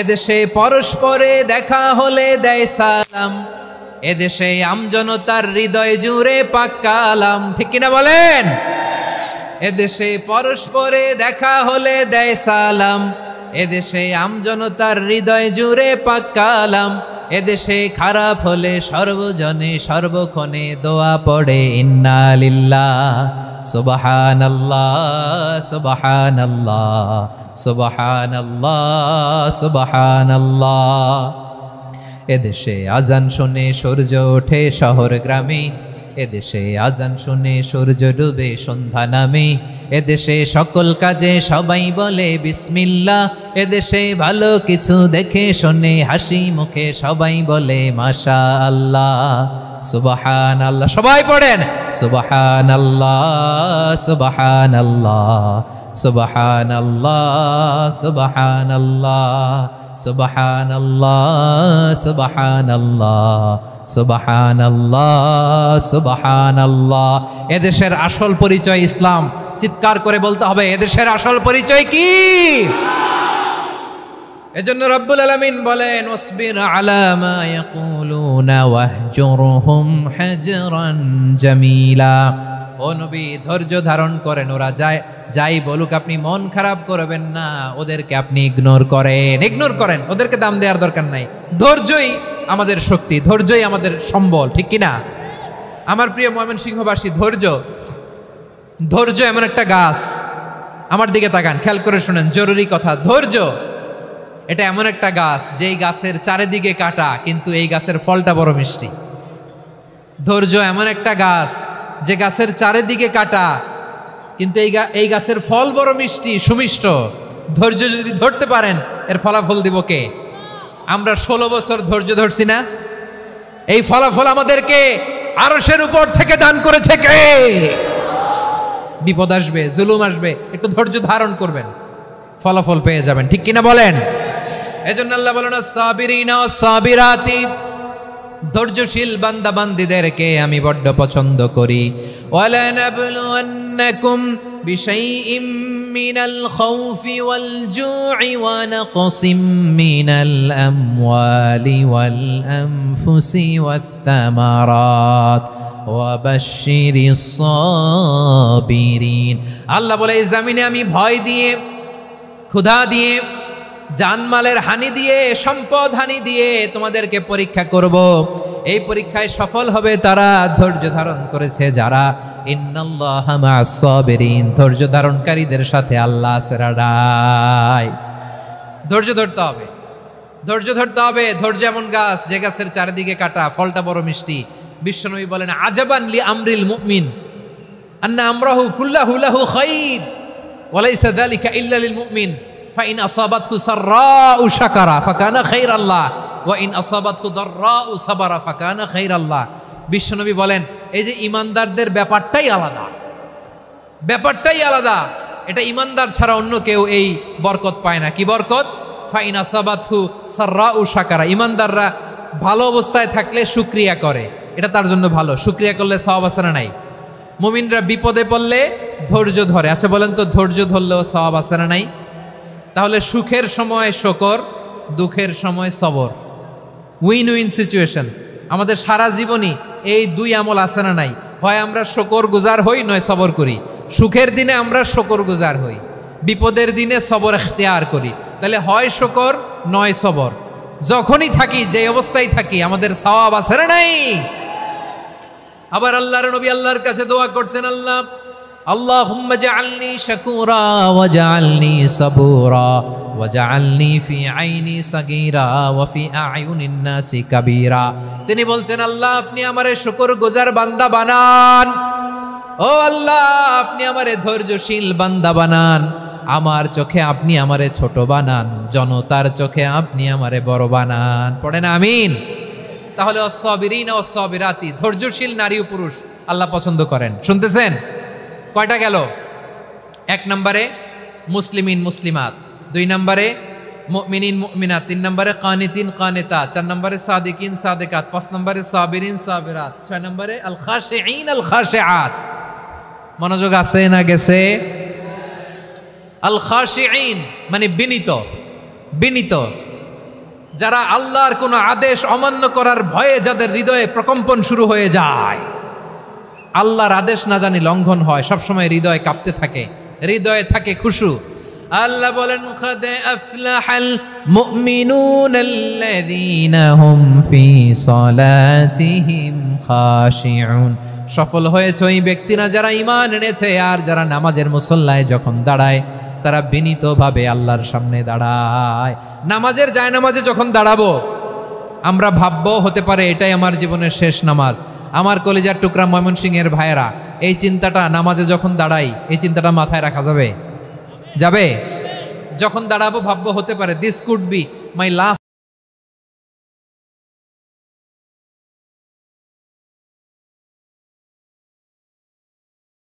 C: এদেশে পরস্পরে দেখা হলে দেয় সালাম, এদেশে আমজনতার হৃদয় জুড়ে পাক কালাম। ঠিক কিনা বলেন? এদেশে পরস্পরে দেখা হলে দেয় সালাম, এদেশে আমজনতার হৃদয় জুড়ে পাক কালাম, এদেশে খারাপ হলে সর্বজনে সর্বক্ষণে দোয়া পড়ে ইন্না লিল্লাহ, সুবহানাল্লাহ, সুবহানাল্লাহ, সুবহানাল্লাহ, সুবহানাল্লাহ। এদেশে আজান শুনে সূর্য ওঠে শহর গ্রামে, এদেশে আজান শুনে সূর্য ডুবে সন্ধ্যা নামে, এদেশে সকল কাজে সবাই বলে বিসমিল্লাহ, এদেশে ভালো কিছু দেখে শুনে হাসি মুখে সবাই বলে মাশা আল্লাহ। সুবহানাল্লাহ, সবাই পড়েন সুবহানাল্লাহ, সুবহানাল্লাহ, সুবহানাল্লাহ, সুবহানাল্লাহ, সুবহানাল্লাহ, সুবহানাল্লাহ, সুবহানাল্লাহ, সুবহানাল্লাহ। এদেশের আসল পরিচয় ইসলাম। চিৎকার করে বলতে হবে, এদেশের আসল পরিচয় কি? এজন্য রব্বুল আলামিন বলেন, ওয়াসবির আলা মা ইয়াকুলুনা ওয়াহজুরহুম হাজরান জামিলা। ও নবী, ধৈর্য ধারণ করেন, ওরা যাই বলুক আপনি মন খারাপ করবেন না, ওদেরকে আপনি ইগনোর করেন, ওদেরকে দাম দেওয়ার দরকার নাই। ধৈর্যই আমাদের শক্তি, ধৈর্যই আমাদের সম্বল। ঠিক কিনা? আমার প্রিয় ময়মনসিংহবাসী, ধৈর্য ধৈর্য এমন একটা গাছ, আমার দিকে তাকান, খেয়াল করে শুনেন, জরুরি কথা। ধৈর্য এটা এমন একটা গাছ যেই গাছের চারিদিকে কাটা, কিন্তু এই গাছের ফলটা বড় মিষ্টি। ধৈর্য এমন একটা গাছ যে গাছের চারিদিকে কাটা, কিন্তু এই গাছের ফল বড় মিষ্টি, সুমিষ্ট। ধৈর্য যদি ধরতে পারেন, এর ফলাফল দিব কে? আমরা 16 বছর ধৈর্য ধরছি না? এই ফলাফল আমাদেরকে আরশের উপর থেকে দান করেছে কে? বিপদ আসবে, জুলুম আসবে, একটু ধৈর্য ধারণ করবেন, ফলাফল পেয়ে যাবেন, ঠিক কিনা বলেন? এজন্য আল্লাহ বলেন, সাবিরিনা সাবিরাতি, ধৈর্যশীল বান্দা বান্দীদেরকে আমি বড্ড পছন্দ করি। ওয়ালা নাবলুয়ান্নাকুম বিশাইইম মিনাল খাউফি ওয়াল জু'i ওয়া নাকসিম মিনাল আমওয়ালি ওয়াল আনফুসি ওয়াস সামারাত ওয়া বাশশিরিস সাবিরিন। আল্লাহ বলে, এই জমিনে আমি ভয় দিয়ে, ক্ষুধা দিয়ে, জানমালের হানি দিয়ে, সম্পদ হানি দিয়ে তোমাদেরকে পরীক্ষা করব। এই পরীক্ষায় সফল হবে তারা ধৈর্য ধারণ করেছে যারা। ইন্নাল্লাহা মা'আস সাবিরিন, ধৈর্য ধারণকারীদের সাথে আল্লাহ আছে রাডাই। ধৈর্য ধরতে হবে, ধৈর্য ধরতে হবে। ধৈর্য এমন গাছ যে গাছের চারিদিকে কাটা, ফলটা বড় মিষ্টি। বিশ্বনবী বলেন, আজাবান লি আমরিল মুমিন আন্না আমরাহু কুল্লাহু লাহু খাইর ওয়া লাইসা যালিকা ইল্লা লিল মুমিন ফাইন আসাবাতহু সাররাউ শাকারা ফাকানা খাইরাল্লাহ ওয়া ইন আসাবাতহু দাররাউ সাবারা ফাকানা খাইরাল্লাহ। বিশ্বনবী বলেন, এই যে ইমানদারদের ব্যাপারটাই আলাদা, ব্যাপারটাই আলাদা। এটা ইমানদার ছাড়া অন্য কেউ এই বরকত পায় না। কি বরকত? ফাইন আসাবাতহু সাররাউ শাকারা, ইমানদাররা ভালো অবস্থায় থাকলে শুকরিয়া করে, এটা তার জন্য ভালো। শুকরিয়া করলে সওয়াব আছে না নাই? মুমিনরা বিপদে পড়লে ধৈর্য ধরে। আচ্ছা বলেন তো, ধৈর্য ধরলেও সওয়াব আছে না নাই? তাহলে সুখের সময় শুকর, দুঃখের সময় সবর, উইন উইন সিচুয়েশন। আমাদের সারা জীবনই এই দুই আমল আছে না নাই? হয় আমরা শুকর গুজার হই, নয় সবর করি। সুখের দিনে আমরা শুকর গুজার হই, বিপদের দিনে সবর ইখতিয়ার করি। তাহলে হয় শুকর নয় সবর। যখনই থাকি, যে অবস্থায় থাকি, আমাদের সওয়াব আছে না নাই? আবার আল্লাহর নবী আল্লাহর কাছে দোয়া করতেন, আল্লাহ আল্লাহুম্মা জাআলনি শাকুরা ওয়া জাআলনি সাবুরা ওয়া জাআলনি ফি আইনি সাগীরা ওয়া ফি আ'য়ুনিন নাসি কাবীরা। তিনি বলতেন, আল্লাহ আপনি আমারে শুকরগুজার বান্দা বানান, ও আল্লাহ আপনি আমারে ধৈর্যশীল বান্দা বানান, আমার চোখে আপনি আমারে ছোট বানান, জনতার চোখে আপনি আমারে বড় বানান। পড়েন আমিন। তাহলে অস-সাবিরিনা ওয়াস-সাবিরাতি, ধৈর্যশীল নারী ও পুরুষ আল্লাহ পছন্দ করেন। শুনতেছেন? কয়টা গেল? 1 নম্বরে মুসলিমিন মুসলিমাত, 2 নম্বরে মুমিনিন মুমিনাত, 3 নম্বরে কানিতিন কানিতাত, 4 নম্বরে সাদিকিন সাদিকাত, 5 নম্বরে সাবিরিন সাবিরাত, 6 নম্বরে আল খাশিঈন আল খাশিআত। মনোযোগ আছে না গেছে? আল খাশিঈন মানে বিনীত, বিনীত, যারা আল্লাহর কোনো আদেশ অমান্য করার ভয়ে যাদের হৃদয়ে প্রকম্পন শুরু হয়ে যায়, আল্লাহর আদেশ না জানি লঙ্ঘন হয়, সবসময় হৃদয় কাঁপতে থাকে, হৃদয়ে থাকে খুশু। আল্লাহ বলেন, قد أفلح المؤمنون الذين هم في صلاتهم خاشعون। সফল হয়েছে ওই ব্যক্তিরা যারা ঈমান এনেছে আর যারা নামাজের মুসল্লায় যখন দাঁড়ায় তারা বিনীতভাবে আল্লাহর সামনে দাঁড়ায়। নামাজের জায়নামাজে যখন দাঁড়াবো আমরা ভাববো হতে পারে এটাই আমার জীবনের শেষ নামাজ। আমার কলিজার টুকরা ময়মনসিংহের ভাইয়েরা, এই চিন্তাটা নামাজে যখন দাঁড়াই, এই চিন্তাটা মাথায় রাখা যাবে? যাবে? যখন দাঁড়াবো ভাববো হতে পারে this could be my last